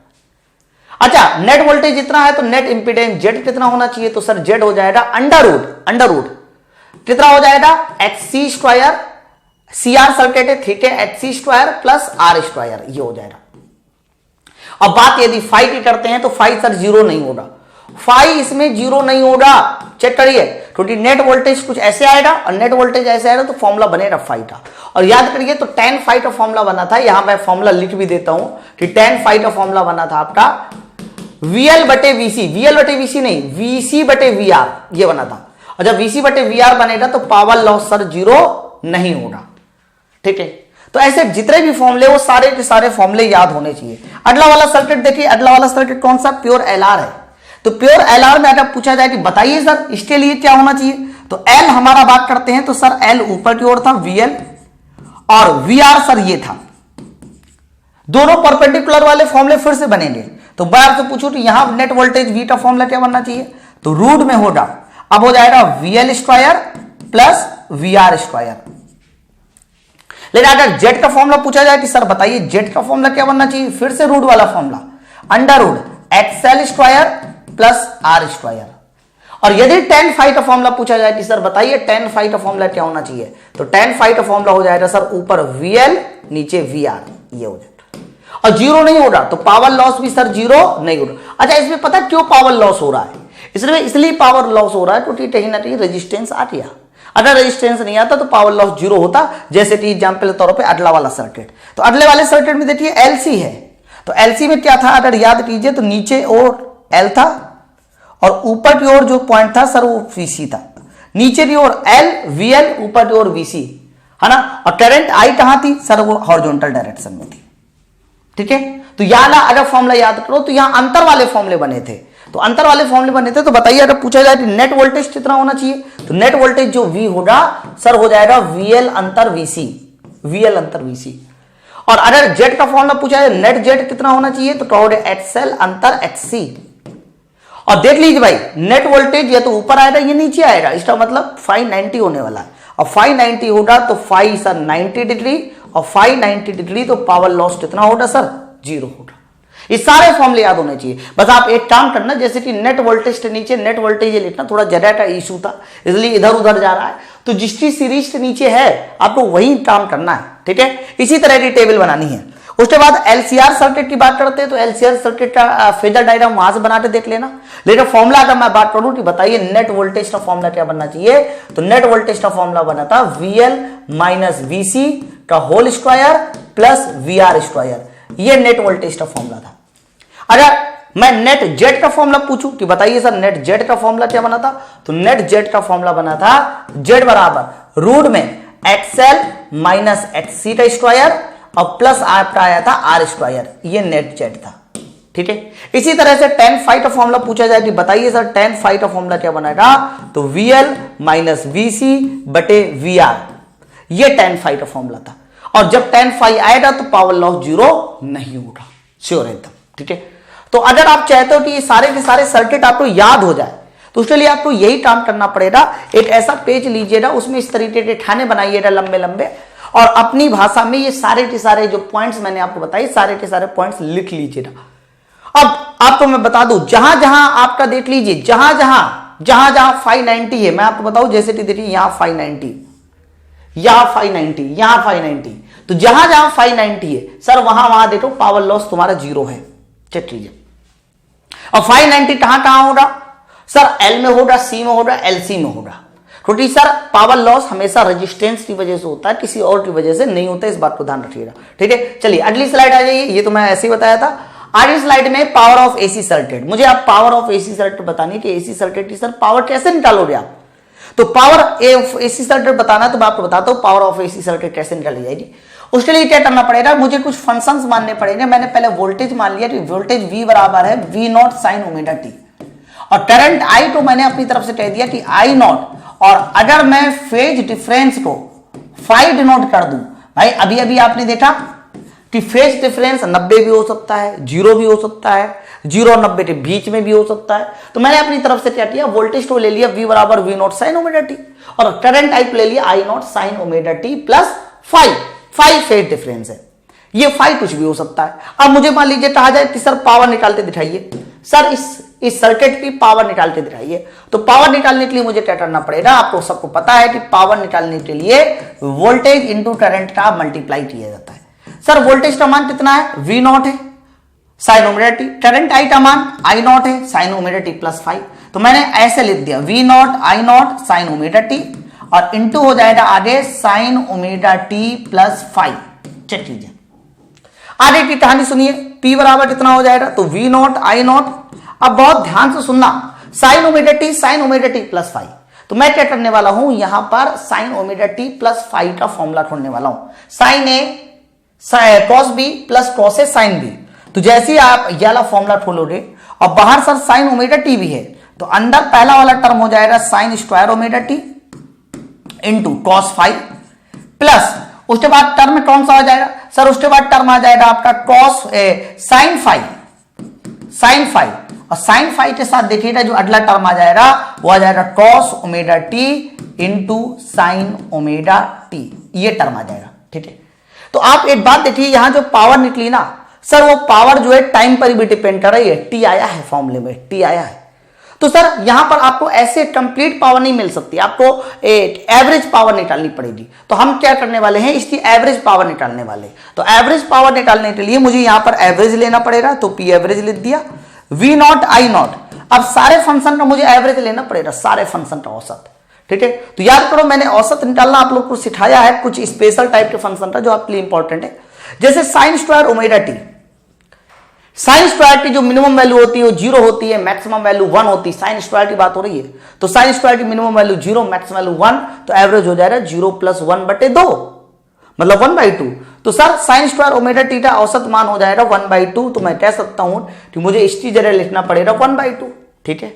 अच्छा, नेट वोल्टेज जितना है तो नेट इंपीडेंस Z कितना होना चाहिए, तो सर Z हो जाएगा अंडर कितना हो जाएगा, HC स्क्वायर, CR सर्किट है ठीक है, HC square plus R square, ये हो जाएगा। अब बात यदि फाई की करते हैं तो फाई सर 0 नहीं होगा, फाई इसमें 0 नहीं होगा, चेक करिए, क्योंकि नेट वोल्टेज कुछ ऐसे आएगा और नेट वोल्टेज ऐसे आएगा तो फॉर्मूला बनेगा फाई का। और याद करिए तो tan फाई का फॉर्मूला बना था, यहां मैं फॉर्मूला लिख भी देता हूं कि tan फाई का फॉर्मूला बना था आपका VL बटे VC, VL बटे VC नहीं, VC बटे VR, ये बना था। और जब VC बटे VR बनेगा तो पावर लॉस सर 0 नहीं होगा। ठीक है, तो ऐसे जितने भी फॉर्मूले वो सारे के सारे फॉर्मूले याद होने चाहिए। अगला वाला सर्किट देखिए, अगला वाला सर्किट कौन सा, प्योर एलआर है। तो प्योर एलआर में अगर पूछा जाए कि बताइए सर इसके लिए क्या होना चाहिए, तो एल हमारा बात करते हैं तो सर एल ऊपर की ओर था वीएल, और वीआर सर ये था। दोनों परपेंडिकुलर वाले फॉर्मूले फिर से बनेंगे। तो मैं आपसे पूछूं तो यहां नेट वोल्टेज वी का फॉर्मूला क्या बनना चाहिए, तो रूट में होगा, अब हो जाएगा VL square plus VR square. लेकिन अगर जेड का फॉर्मूला पूछा जाए कि सर बताइए जेड का फॉर्मूला क्या बनना चाहिए, फिर से रूट वाला formula, under root XL square plus R square. और यदि tan फाई का फॉर्मूला पूछा जाए कि सर बताइए tan फाई का फॉर्मूला क्या होना चाहिए, तो tan फाई का फॉर्मूला हो जाएगा सर ऊपर VL नीचे VR, ये हो जाएगा। और जीरो नहीं होगा तो पावर लॉस भी सर जीरो नहीं होगा। अच्छा, इसमें पता क्यों पावर लॉस हो रहा है, इसलिए पावर लॉस हो रहा है क्योंकि कहीं ना कहीं रेजिस्टेंस आ गया। अगर रेजिस्टेंस नहीं आता तो पावर लॉस जीरो होता, जैसे कि एग्जाम्पल के तौर पे अगला वाला सर्किट। तो अगले वाले सर्किट में देखिए LC है, तो LC में क्या था अगर याद कीजिए तो नीचे और L था और ऊपर की ओर जो पॉइंट था सर वो VC था, नीचे की ओर L VL, ऊपर की ओर VC है ना। और करंट I कहां थी सर, वो हॉरिजॉन्टल डायरेक्शन में थी। ठीक है, तो यहां अगर फॉर्मूला याद करो तो यहां अंतर वाले फॉर्मूले बने थे, तो अंतर वाले फॉर्मूले बने थे। तो बताइए अगर पूछा जाए कि नेट वोल्टेज कितना होना चाहिए, तो नेट वोल्टेज जो V होगा सर हो जाएगा VL अंतर VC, VL अंतर VC। और अगर जेड का फॉर्मूला पूछा जाए नेट जेड कितना होना चाहिए, तो कहोगे XL अंतर XC। और देख लीजिए भाई, नेट वोल्टेज या तो ऊपर आएगा ये नीचे आएगा, इसका मतलब फाई 90 होने वाला है। और फाई 90 होगा तो फाई सर 90 डिग्री, और फाई 90 डिग्री तो पावर लॉस कितना होगा सर, जीरो होगा। ये सारे फॉर्मूले याद होने चाहिए। बस आप एक काम करना, जैसे कि नेट वोल्टेज के नीचे नेट वोल्टेज ये लिखना थोड़ा जगह का इशू था, इसलिए इधर उधर जा रहा है, तो जिसकी सीरीज के नीचे है आपको वही काम करना है। ठीक है, इसी तरह की टेबल बनानी है। उसके बाद LCR सर्किट की बात करते हैं, तो LCR सर्किट का फेजर डायग्राम वहां से बना के देख लेना। लेकिन फॉर्मूला अगर मैं बात करूं कि बताइए नेट वोल्टेज का फॉर्मूला क्या बनना चाहिए, तो नेट वोल्टेज का फॉर्मूला बना था VL माइनस VC का whole square plus VR square, ये नेट वोल्टेज का फॉर्मूला था। अगर मैं नेट जेड का फॉर्मूला पूछूं कि बताइए सर नेट जेड का फॉर्मूला क्या बना था, तो नेट जेड का फॉर्मूला बना था जेड बराबर रूट में XL माइनस XC का स्क्वायर और प्लस आपका आया था R स्क्वायर, ये नेट जेड था। ठीक है, इसी तरह से tan फाई का फॉर्मूला पूछा जाए कि बताइए सर tan फाई का फॉर्मूला क्या बनेगा, तो VL माइनस VC बटे VR, ये tan फाई का फॉर्मूला था। और जब tan फाई आएगा तो पावर लॉस जीरो नहीं होगा, श्योर एकदम। ठीक है, तो अगर आप चाहते हो कि ये सारे के सारे सर्किट आपको याद हो जाए, तो उसके लिए आपको यही काम करना पड़ेगा, एक ऐसा पेज लीजिएगा, उसमें इस तरीके के खाने बनाइएगा लंबे लंबे, और अपनी भाषा में ये सारे के सारे जो पॉइंट्स मैंने आपको बताए सारे के सारे पॉइंट्स लिख लीजिएगा। अब आपको मैं बता दूं, जहां जहां आपका देख लीजिए, जहां जहां फाई 90 है, मैं आपको बताऊं, जैसे कि देखिए यहां फाई 90, यहां फाई 90, यहां फाई 90, तो जहां जहां फाई 90 है सर वहां देखो पावर लॉस तुम्हारा जीरो है, चेक कीजिए। और फाई 90 कहां होगा सर, L में होगा, C में होगा, LC में होगा, क्योंकि सर पावर लॉस हमेशा रेजिस्टेंस की वजह से होता है, किसी और की वजह से नहीं होता, इस बात को ध्यान रखिएगा। ठीक है, चलिए अगली स्लाइड आ जाइए, ये तो मैं ऐसे ही बताया था। अगली स्लाइड में पावर ऑफ AC सर्किट, मुझे आप पावर ऑफ AC सर्किट बतानी कि AC सर्किट की सर पावर कैसे निकालोगे आप, तो पावर AC सर्किट बताना है, तो मैं आपको बताता हूं पावर ऑफ AC सर्किट कैसे निकाली जाएगी। उसके लिए क्या करना पड़ेगा, मुझे कुछ फंक्शंस मानने पड़ेंगे। मैंने पहले वोल्टेज मान लिया कि वोल्टेज V बराबर है V0 sin ओमेगा t, और करंट I को मैंने अपनी तरफ से कह दिया कि I0, और अगर मैं फेज डिफरेंस को फाई डिनोट कर दूं, भाई अभी अभी आपने देखा कि फेज डिफरेंस 90 भी हो सकता है, 0 भी हो सकता है, 0 और 90 के बीच में भी हो सकता है। तो मैंने अपनी तरफ से क्या किया, वोल्टेज को ले लिया V बराबर V0 sin ओमेगा t, और करंट I को ले लिया I0 sin omega t plus phi phase difference है, ये फाई कुछ भी हो सकता है। अब मुझे मान लीजिए कहा जाए कि सर पावर निकालते दिखाइए, सर इस सर्किट की पावर निकालते दिखाइए, तो पावर निकालने के लिए मुझे क्या करना पड़ेगा, आपको सबको पता है कि पावर निकालने के लिए वोल्टेज इंटू करंट का मल्टीप्लाई किया जाता है। सर वोल्टेज का मान कितना है, V0 है sin omega t, current I का मान I0 है sin omega t plus phi, तो मैंने ऐसे लिख दिया V0 I0 sin omega t, और इंटू हो जाएगा आगे sin omega t plus phi. Check कीजिए, आगे की कहानी सुनिए, P बराबर कितना हो जाएगा, तो V0 I0, अब बहुत ध्यान से सुनना, sin omega t plus phi, तो मैं क्या करने वाला हूं, यहां पर sin omega t plus phi का फॉर्मूला छोड़ने वाला हूं। sin A cos B plus cos A sine B. तो जैसे ही आप ये वाला फॉर्मूला खोलोगे और बाहर सर साइन ओमेगा टी भी है, तो अंदर पहला वाला टर्म हो जाएगा sine square omega T into cos five, plus उसके बाद टर्म में कौन सा आ जाएगा सर, उसके बाद टर्म आ जाएगा आपका कॉस साइन फाइव, और साइन फाइव के साथ देखिएगा जो अगला टर्म आ जाएगा वो आ जाएगा cos omega T into sine omega T, ये टर्म आ जाएगा। ठीक है, तो आप एक बात देखिए, यहां जो पावर निकली ना सर, वो पावर जो है टाइम पर भी डिपेंड कर रही है, टी आया है फॉर्मूले में, टी आया है। तो सर यहां पर आपको ऐसे कंप्लीट पावर नहीं मिल सकती, आपको एवरेज पावर निकालनी पड़ेगी। तो हम क्या करने वाले हैं, इसकी एवरेज पावर निकालने वाले। तो एवरेज पावर निकालने के लिए मुझे यहां पर एवरेज लेना पड़ेगा, तो पी एवरेज लिख दिया, वी नॉट आई नॉट। अब सारे फंक्शन का मुझे एवरेज लेना पड़ेगा, सारे फंक्शन का औसत। ठीक है, तो याद करो मैंने औसत निकालना आप लोग को सिखाया है कुछ स्पेशल टाइप के फंक्शन का जो आपके लिए इंपॉर्टेंट है। जैसे sine square omega T, sine square की जो मिनिमम वैल्यू होती है वो 0 होती है, मैक्सिमम वैल्यू 1 होती है। साइन स्क्वायर की बात हो रही है, तो साइन स्क्वायर की मिनिमम वैल्यू 0, मैक्सिमम वैल्यू 1, तो एवरेज हो जाएगा 0 + 1/2, मतलब 1/2। तो sir sine square omega T का औसत मान हो जाएगा 1/2, तो मैं कह सकता हूं कि मुझे इसकी जगह लिखना पड़ेगा 1/2। ठीक है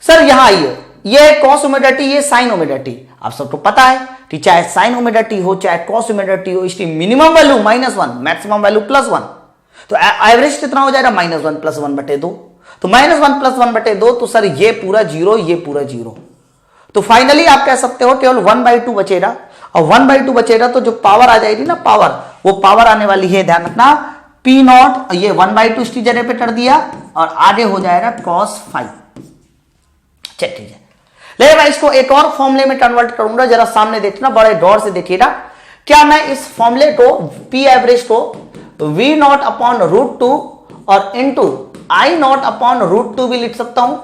सर, यहां आइए, ये कॉस ओमेगा टी, ये साइन ओमेगा टी, आप सबको पता है कि चाहे साइन ओमेगा टी हो चाहे कॉस ओमेगा टी हो, इसकी मिनिमम वैल्यू -1, मैक्सिमम वैल्यू +1, तो एवरेज कितना हो जाएगा -1 + 1/2, तो -1 + 1/2, तो सर ये पूरा 0, ये पूरा 0। तो फाइनली आप कह सकते हो केवल 1/2 बचेगा, और 1/2 बचेगा तो जो पावर आ जाएगी ना पावर, वो पावर आने वाली है, ध्यान रखना, पी नॉट, ये 1/2 इसकी जगह पे कर दिया और आगे हो जाएगा cos 5। चलिए ठीक है, लेकिन मैं इसको एक और फॉर्मूले में कन्वर्ट करूंगा, जरा सामने देखना, बड़े गौर से देखिएगा। क्या मैं इस फॉर्मूले को पी एवरेज को V0/√2 और इंटू I0/√2 भी लिख सकता हूं,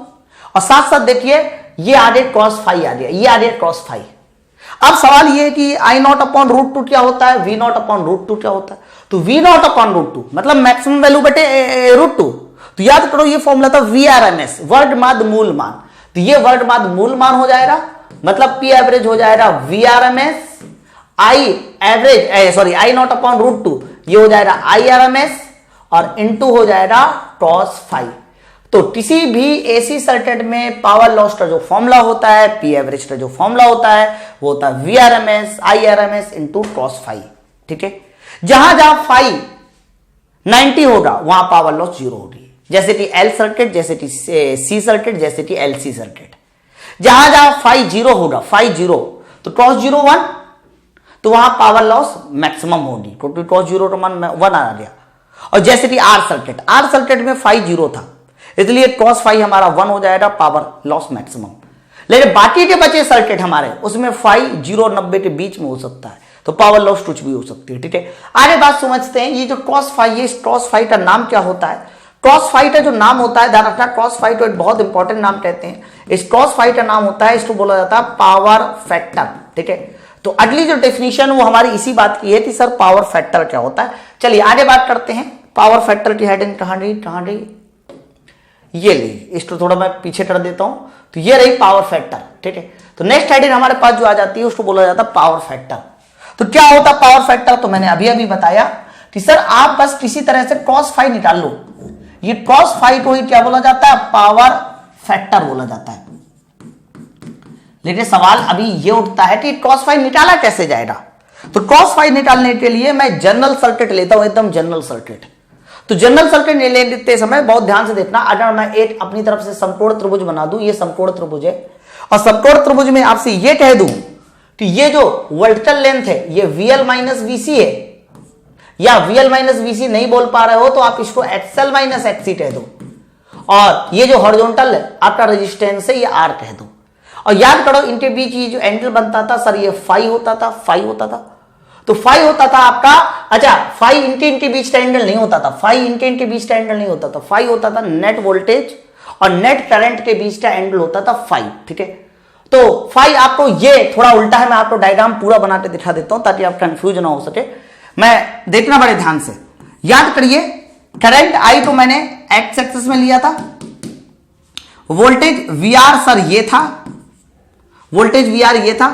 और साथ साथ देखिए ये आगे cos 5 आ गया, ये आगे cos 5। अब सवाल ये है कि I0/√2 क्या होता है, V0/√2 क्या होता है। तो V0/√2 मतलब मैक्सिमम वैल्यू बटे √2। तो याद करो ये फॉर्मूला था VRMS, वर्ग माध्य मूल मान, तो ये वर्ग माध्य मूल मान हो जाएगा, मतलब पी एवरेज हो जाएगा VRMS I0/√2, ये हो जाएगा IRMS और इंटू हो जाएगा cos 5। तो किसी भी एसी सर्किट में पावर लॉस का जो फॉर्मूला होता है, पी एवरेज का जो फॉर्मूला होता है, वो होता है VRMS IRMS इंटू cos 5। ठीक है, जहां जहां फाई 90 होगा वहां पावर लॉस 0 होगी, जैसे कि एल सर्किट, जैसे कि सी सर्किट, जैसे कि एलसी सर्किट। जहां जहां फाई 0 होगा, फाई 0, तो cos 0 1, तो वहां पावर लॉस मैक्सिमम होगी, क्योंकि cos 0 का मान 1 आ गया। और जैसे कि आर सर्किट में फाई 0 था, इसलिए cos 5 हमारा 1 हो जाएगा, पावर लॉस मैक्सिमम। लेकिन बाकी के बचे सर्किट हमारे, उसमें फाई 0 और 90 के बीच में हो सकता है, तो पावर लॉस कुछ भी हो सकती है। ठीक है, आगे बात समझते हैं, ये जो cos 5, ये cos 5 का नाम क्या होता है। cos 5 का जो नाम होता है, ध्यान रखना, cos 5 को एक बहुत इंपॉर्टेंट नाम कहते हैं। इस cos 5 का नाम होता है, इसको बोला जाता है पावर फैक्टर। ठीक है, तो अगली जो डेफिनेशन वो हमारी इसी बात की है कि सर पावर फैक्टर क्या होता है। चलिए आगे बात करते हैं, पावर फैक्टर की हेडिंग कहां गई, ये ली, इसको थोड़ा मैं पीछे कर देता हूं, तो ये रही पावर फैक्टर। ठीक है, तो नेक्स्ट हेडिंग हमारे पास जो आ जाती है उसको बोला जाता है पावर फैक्टर। तो क्या होता है पावर फैक्टर, तो मैंने अभी बताया कि सर आप बस किसी तरह से cos 5 निकाल लो, ये cos 5 को ही क्या बोला जाता है, पावर फैक्टर बोला जाता है। लेकिन सवाल अभी ये उठता है कि cos 5 निकाला कैसे जाएगा। तो cos 5 निकालने के लिए मैं जनरल सर्किट लेता हूं, एकदम जनरल सर्किट। तो जनरल सर्किट लेते समय बहुत ध्यान से देखना, अगर मैं एक अपनी तरफ से समकोण त्रिभुज बना दूं, ये समकोण त्रिभुज है, और समकोण त्रिभुज में आपसे ये कह दूं कि ये जो वर्टिकल लेंथ है ये VL - VC है, या VL - VC नहीं बोल पा रहे हो तो आप इसको XL - XC कह दो, और ये जो हॉरिजॉन्टल है आपका रेजिस्टेंस है, ये R कह दो। और याद करो इनके बीच ये जो एंगल बनता था सर, ये फाई होता था, फाई होता था। तो फाई होता था आपका, अच्छा फाई इनके बीच का एंगल नहीं होता था, फाई इनके बीच का एंगल नहीं होता था, फाई होता था नेट वोल्टेज और नेट करंट के बीच का एंगल होता था फाई। ठीक है, तो फाई आपको, ये थोड़ा उल्टा है, मैं आपको डायग्राम पूरा बना के दिखा देता हूं ताकि आप कंफ्यूज ना हो सके। मैं देखना बड़े ध्यान से, याद करिए करंट आई तो मैंने एक्स एक्सिस में लिया था, वोल्टेज VR सर ये था, वोल्टेज VR ये था,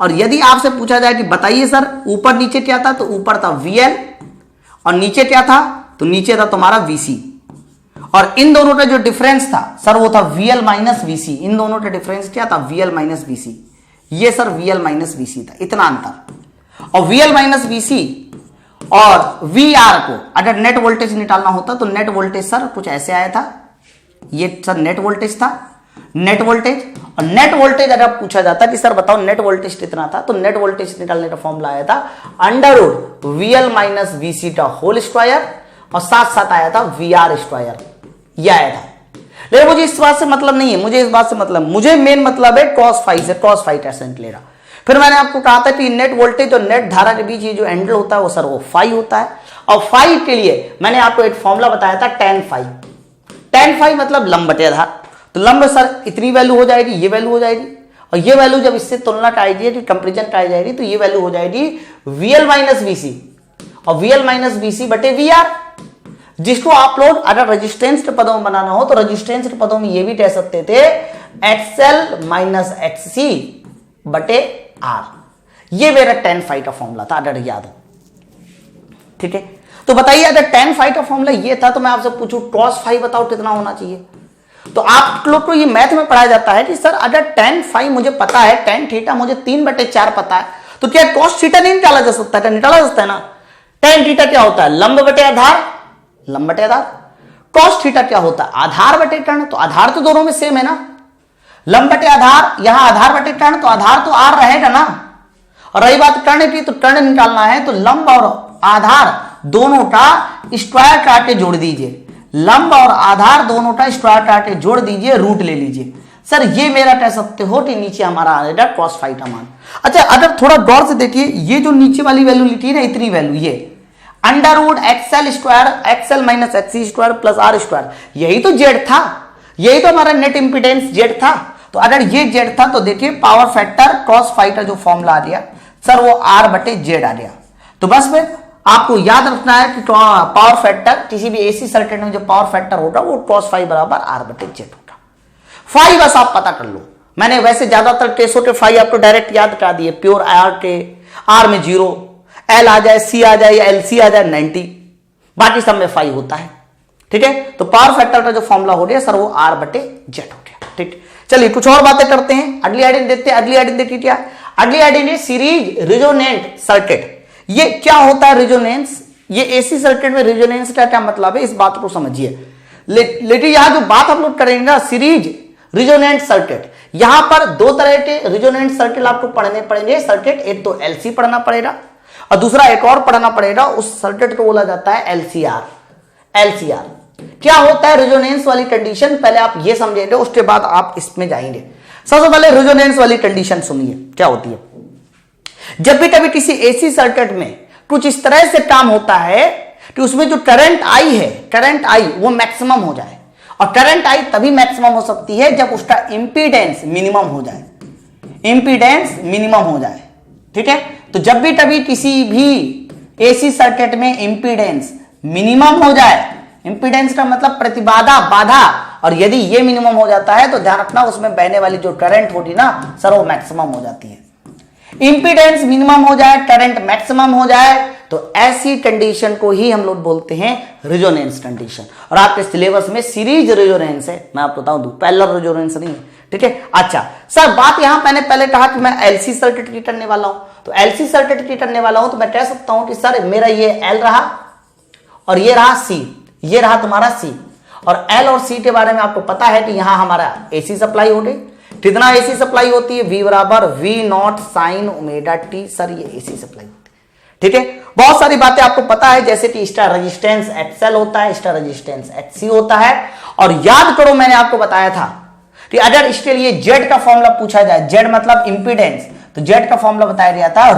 और यदि आपसे पूछा जाए कि बताइए सर ऊपर नीचे क्या था, तो ऊपर था VL और नीचे क्या था, तो नीचे था तुम्हारा VC। और इन दोनों का जो डिफरेंस था सर वो था VL माइनस VC। इन दोनों का डिफरेंस क्या था, VL माइनस VC। ये सर VL माइनस VC था, इतना अंतर। और VL माइनस VC और VR को अगर नेट वोल्टेज निकालना होता तो नेट वोल्टेज सर कुछ ऐसे आया था, ये सर नेट वोल्टेज था, नेट वोल्टेज। और नेट वोल्टेज अगर पूछा जाता कि सर बताओ नेट वोल्टेज कितना था, तो नेट वोल्टेज निकालने का फॉर्मूला आया था under root VL minus VC का होल स्क्वायर और साथ साथ आया था VR स्क्वायर, यह आया था। लेकिन मुझे इस बात से मतलब नहीं है, मुझे इस बात से मतलब, मुझे मेन मतलब है cos फाई से, cos फाई परसेंट ले रहा। फिर मैंने आपको कहा था कि नेट वोल्टेज और नेट धारा के बीच ये जो एंगल होता है वो सर वो फाई होता है। और फाई के लिए मैंने आपको एक फॉर्मूला बताया था tan फाई। tan फाई मतलब लंब बटे आधार, तो लंब सर इतनी वैल्यू हो जाएगी, ये वैल्यू हो जाएगी, और ये वैल्यू जब इससे तुलना टाइजेगी, कंपेरिजन टाई जाएगी, तो ये वैल्यू हो जाएगी VL माइनस VC और VL माइनस VC बटे VR, जिसको आप लोग अगर रेजिस्टेंस के पदों में बनाना हो तो रेजिस्टेंस के पदों में ये भी कह सकते थे XL माइनस XC बटे R। ये मेरा tan फाई का फॉर्मूला था, अगर याद हो। ठीक है, तो बताइए अगर tan फाई का फॉर्मूला ये था तो मैं आपसे पूछूं cos फाई बताओ कितना होना चाहिए। तो आप लोग को ये मैथ में पढ़ाया जाता है कि सर अगर tan फाई मुझे पता है, tan थीटा मुझे 3/4 पता है, तो क्या cos थीटा नहीं निकाला जा सकता है? निकाला जा सकता है ना। tan थीटा क्या होता है, लंब बटे आधार, लंब बटे आधार। cos थीटा क्या होता है, आधार बटे कर्ण, तो आधार तो दोनों में सेम है ना। लंब बटे आधार, यहां आधार बटे कर्ण, तो आधार तो R रहेगा ना। और रही बात कर्ण की, तो कर्ण निकालना है तो लंब और आधार दोनों का स्क्वायर काटे जोड़ दीजिए, लंब और आधार दोनों का स्क्वायर काटे जोड़ दीजिए, रूट ले लीजिए। सर ये मेरा कह सकते हो कि नीचे हमारा आएगा cos फाई का मान। अच्छा अगर थोड़ा गौर से देखिए, ये जो नीचे वाली वैल्यू लिखी है ना, इतनी वैल्यू, ये under root XL square, XL minus XC square plus R square, यही तो Z था, यही तो हमारा नेट इंपीडेंस Z था। तो अगर ये Z था तो देखिए पावर फैक्टर cos फाई का जो फॉर्मूला आ गया सर वो R बटे Z आ गया। तो बस में आपको याद रखना है कि पावर फैक्टर किसी भी AC सर्किट में जो पावर फैक्टर होगा वो cos फाई बराबर R बटे Z होगा। फाई बस आप पता कर लो, मैंने वैसे ज्यादातर केसों के फाई आपको डायरेक्ट याद करा दिए, प्योर R के, R में 0, L आ जाए, C आ जाए या LC आ जाए 90, बाकी सब में फाई होता है। ठीक है, तो पावर फैक्टर का जो फॉर्मूला हो गया सर वो R बटे Z हो गया। ठीक, चलिए कुछ और बातें करते हैं, अगली आइडिया देखते हैं। अगली आइडिया देखिए क्या, अगली आइडिया सीरीज रिजोनेंट सर्किट। ये क्या होता है रिजोनेंस, ये AC सर्किट में रिजोनेंस का क्या मतलब है, इस बात को समझिए। लेकिन यहां जो बात हम लोग करेंगे ना सीरीज रिजोनेंट सर्किट, यहां पर दो तरह के रिजोनेंट सर्किट आपको पढ़ने पड़ेंगे। सर्किट एक तो LC पढ़ना पड़ेगा और दूसरा एक और पढ़ना पड़ेगा, उस सर्किट को बोला जाता है LCR। LCR क्या होता है रिजोनेंस वाली कंडीशन, पहले आप ये समझेंगे उसके बाद आप इसमें जाएंगे। सबसे पहले रिजोनेंस वाली कंडीशन सुनिए क्या होती है। जब भी कभी किसी AC सर्किट में कुछ इस तरह से काम होता है कि उसमें जो करंट I है, करंट I वो मैक्सिमम हो जाए, और करंट I तभी मैक्सिमम हो सकती है जब उसका इंपीडेंस मिनिमम हो जाए, इंपीडेंस मिनिमम हो जाए। ठीक है, तो जब भी कभी किसी भी AC सर्किट में इंपीडेंस मिनिमम हो जाए, इंपीडेंस का मतलब प्रतिबाधा, बाधा, और यदि ये मिनिमम हो जाता है तो ध्यान रखना उसमें बहने वाली जो करंट होती ना सर वो मैक्सिमम हो जाती है। इंपीडेंस मिनिमम हो जाए, करंट मैक्सिमम हो जाए, तो ऐसी कंडीशन को ही हम लोग बोलते हैं रिजोनेंस कंडीशन। और आपके सिलेबस में सीरीज रिजोनेंस है, मैं आपको बताऊं पैरेलल रिजोनेंस नहीं है। ठीक है, अच्छा सर बात यहां मैंने पहले कहा कि मैं LC सर्किट की करने वाला हूं, तो LC सर्किट की करने वाला हूं तो मैं कह सकता हूं कि सर मेरा ये L रहा और ये रहा C, ये रहा तुम्हारा C, और L और C के बारे में आपको पता है कि यहां हमारा AC सप्लाई हो गई। कितना AC सप्लाई होती है, V बराबर V0 sin omega t, sir ये AC सप्लाई होती है। ठीक है, बहुत सारी बातें आपको पता है, जैसे कि इसका रेजिस्टेंस XL होता है, इसका रेजिस्टेंस XC होता है। और याद करो मैंने आपको बताया था कि अगर इसके लिए Z का फॉर्मूला पूछा जाए, Z मतलब इंपीडेंस, तो Z का फॉर्मूला बताया गया था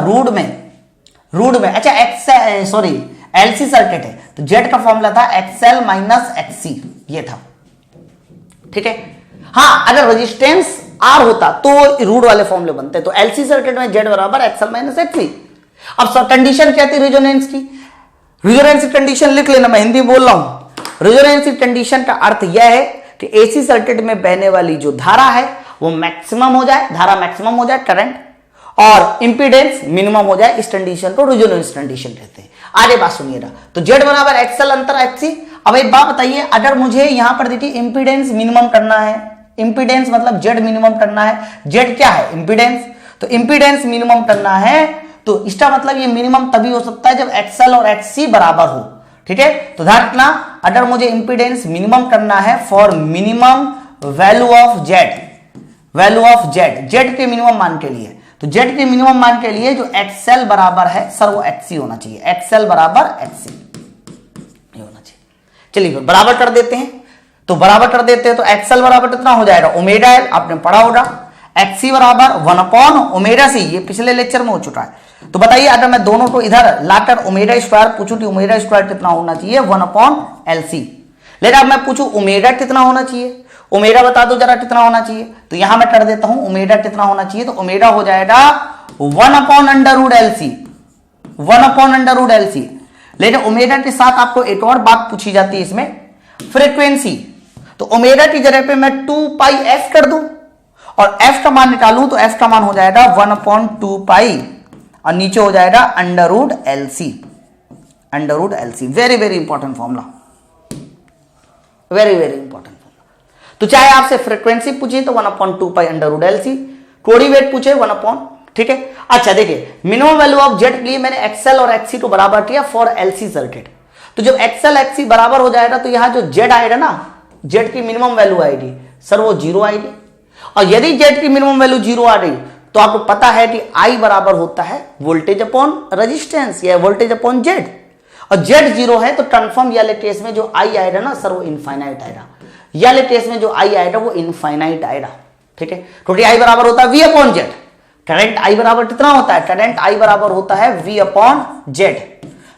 रूट में, अच्छा सॉरी LC सर्किट है तो Z का फॉर्मूला था XL माइनस XC, ये था। ठीक है, हाँ अगर रेजिस्टेंस R होता तो रूट वाले फॉर्मूले बनते, तो LC सर्किट में Z बराबर XL माइनस XC। अब सर कंडीशन क्या थी रिजोनेंस की, रिजोनेंस कंडीशन लिख लेना, मैं हिंदी बोल रहा हूं। रिजोनेंस कंडीशन का अर्थ यह है कि AC सर्किट में बहने वाली जो धारा है वो मैक्सिमम हो जाए, धारा मैक्सिमम हो जाए करंट, और इंपीडेंस मिनिमम हो जाए, इस कंडीशन को रेजोनेंस कंडीशन कहते हैं। आगे बात सुनिएगा, तो Z बराबर एक्सएल अंतर XC। अब एक बात बताइए, अगर मुझे यहां पर देखिए इंपीडेंस मिनिमम करना है, इंपीडेंस मतलब Z मिनिमम करना है, Z क्या है इंपीडेंस, तो इंपीडेंस मिनिमम करना है तो इसका मतलब ये मिनिमम तभी हो सकता है जब XL और XC बराबर हो, ठीक है। तो ध्यान रखना, अगर मुझे इंपीडेंस मिनिमम करना है for minimum value of Z, value of Z के मिनिमम मान के लिए, तो Z के मिनिमम मान के लिए जो XL बराबर है सर वो XC होना चाहिए, XL बराबर XC ये होना चाहिए। चलिए फिर बराबर कर देते हैं, तो बराबर कर देते हैं तो XL बराबर कितना हो जाएगा ओमेगा L, आपने पढ़ा होगा, XC बराबर 1/ओमेगा C, ये पिछले लेक्चर में हो चुका है। तो बताइए अगर मैं दोनों को इधर लाकर ओमेगा स्क्वायर पूछूं कि ओमेगा स्क्वायर कितना होना चाहिए 1/LC, लेकिन अब मैं पूछूं ओमेगा कितना होना चाहिए, ओमेगा बता दो जरा कितना होना चाहिए, तो यहां मैं कर देता हूं ओमेगा कितना होना चाहिए, तो ओमेगा हो जाएगा 1/√LC, 1/√LC। लेकिन ओमेगा के साथ आपको एक और बात पूछी जाती है इसमें, फ्रीक्वेंसी, तो ओमेगा की जगह पे मैं 2πf कर दूं और f का मान निकालूं तो f का मान हो जाएगा 1/2π और नीचे हो जाएगा √LC, √LC। Very very important formula, very very important formula. तो चाहे आपसे फ्रीक्वेंसी पूछे तो 1/2π √LC, कोडी वेट पूछे 1/, ठीक है। अच्छा देखिए, मिनिमम वैल्यू ऑफ Z के लिए मैंने XL और XC को बराबर किया फॉर LC सर्किट, तो जब XL XC बराबर हो जाएगा तो यहां जो Z आएगा ना, Z की मिनिमम वैल्यू आएगी सर वो 0 आएगी, और यदि Z की मिनिमम वैल्यू 0 आ गई तो आपको पता है कि I बराबर होता है वोल्टेज अपॉन रेजिस्टेंस या वोल्टेज अपॉन Z, और Z 0 है तो कंफर्म या केस में जो I आएगा ना सर वो इनफाइनाइट आएगा, या केस में जो I आएगा वो इनफाइनाइट आएगा, ठीक है। क्योंकि I बराबर होता है V/Z, करंट I बराबर कितना होता है, करंट I बराबर होता है V/Z।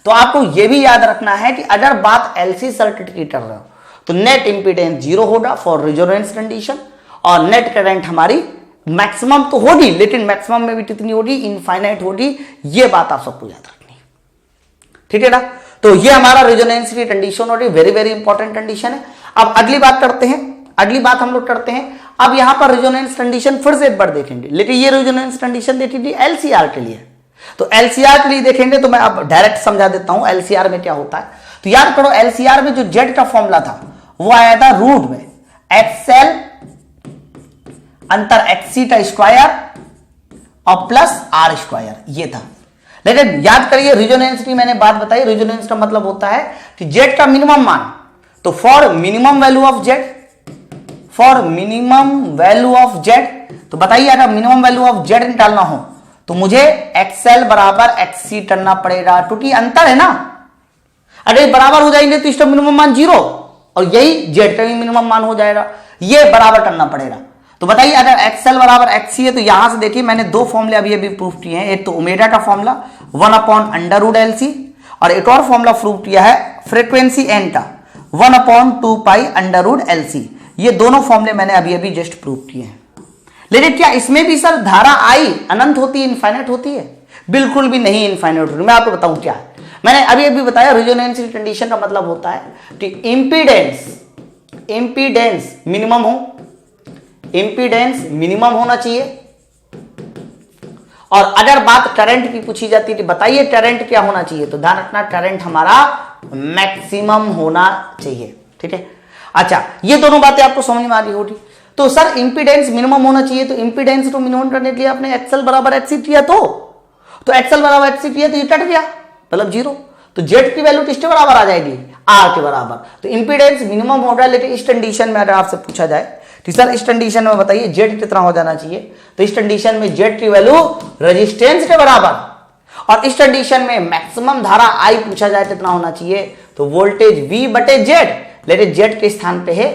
तो आपको यह भी याद रखना है कि अगर बात LC सर्किट की कर रहे हो तो नेट इंपीडेंस 0 होगा फॉर रेजोनेंस कंडीशन, और नेट करंट हमारी मैक्सिमम तो होगी, लेकिन मैक्सिमम में भी कितनी होगी, इनफाइनाइट होगी। ये बात आप सबको याद रखनी है, ठीक है ना। तो ये हमारा रेजोनेंस की कंडीशन होगी, वेरी वेरी इंपॉर्टेंट कंडीशन है। अब अगली बात करते हैं, अगली बात हम लोग करते हैं, अब यहां पर रेजोनेंस कंडीशन फिर से एक बार देखेंगे, लेकिन ये रेजोनेंस कंडीशन देखी थी LCR के लिए, तो LCR के लिए देखेंगे तो मैं अब डायरेक्ट समझा देता हूं LCR में क्या होता है। तो याद करो LCR में जो Z का फॉर्मूला था वो आया था रूट में XL अंतर XC का स्क्वायर और प्लस R स्क्वायर, ये था। लेकिन याद करिए रेजोनेंस की मैंने बात बताई, रेजोनेंस का मतलब होता है कि Z का मिनिमम मान, तो for minimum value of Z, for minimum value of Z, तो बताइए अगर मिनिमम वैल्यू ऑफ Z निकालना हो तो मुझे XL बराबर XC करना पड़ेगा, क्योंकि अंतर है ना, अगर बराबर हो जाएंगे तो इसका मिनिमम मान 0 और यही Z का भी मिनिमम मान हो जाएगा, ये बराबर करना पड़ेगा। तो बताइए अगर XL बराबर XC है तो यहां से देखिए मैंने दो फॉर्मूले अभी अभी प्रूफ किए हैं, एक तो ओमेगा का फॉर्मूला 1/√LC और एक और फॉर्मूला प्रूफ किया है फ्रीक्वेंसी n का 1/2π√LC। ये दोनों फॉर्मूले मैंने अभी अभी जस्ट प्रूफ किए हैं। लेकिन क्या इसमें भी सर धारा I अनंत होती है, इनफाइनाइट होती है? बिल्कुल भी नहीं इनफाइनाइट होती। मैं आपको बताऊं क्या है, मैंने अभी अभी बताया रेजोनेंस कंडीशन का मतलब होता है कि इंपीडेंस मिनिमम हो, इंपीडेंस मिनिमम होना चाहिए। और अगर बात करंट की पूछी जाती है कि बताइए करंट क्या होना चाहिए, तो ध्यान रखना करंट हमारा मैक्सिमम होना चाहिए, ठीक है। अच्छा, ये दोनों बातें आपको समझ में आ रही होगी। तो सर इंपीडेंस मिनिमम होना चाहिए, तो इंपीडेंस को मिनिमम करने के लिए आपने एक्सएल बराबर एक्सी किया, तो एक्सएल बराबर एक्सी किया तो ये कट गया, मतलब 0। तो जेड की वैल्यू किसके बराबर आ जाएगी, आर के बराबर। तो इंपीडेंस मिनिमम होगा, लेकिन इस कंडीशन में अगर आपसे पूछा जाए कि सर इस कंडीशन में बताइए जेड कितना हो जाना चाहिए, तो इस कंडीशन में जेड की वैल्यू रेजिस्टेंस के बराबर, और इस कंडीशन में मैक्सिमम धारा आई पूछा जाए कितना होना चाहिए, तो वोल्टेज V बटे जेड, लेकिन जेड के स्थान पे है।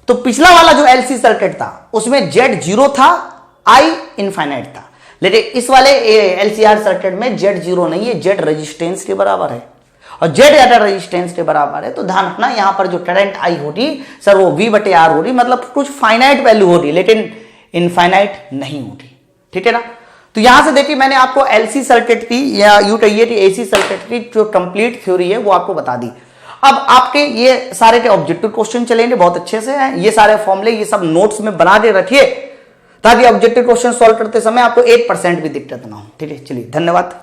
तो पिछला वाला जो एलसी सर्किट था उसमें जेड 0 था, आई इनफाइनाइट था, लेकिन इस वाले एलसीआर सर्किट में जेड 0 नहीं है, जेड रेजिस्टेंस के बराबर है। और जेड अगर रेजिस्टेंस के बराबर है तो ध्यान रखना यहां पर जो करंट आई होगी सर वो V बटे आर होगी, मतलब कुछ फाइनाइट वैल्यू होगी लेकिन इनफाइनाइट नहीं होगी, ठीक है ना। तो यहां से देखिए मैंने आपको एलसी सर्किट की या यूं कहिए कि एसी सर्किट की जो कंप्लीट थ्योरी है वो आपको बता दी। अब आपके ये सारे के ऑब्जेक्टिव क्वेश्चन चलेंगे बहुत अच्छे से हैं, ये सारे फॉर्मूले ये सब नोट्स में बना के रखिए ताकि ऑब्जेक्टिव क्वेश्चन सॉल्व करते समय आपको 8% भी दिक्कत ना हो। ठीक है, चलिए धन्यवाद।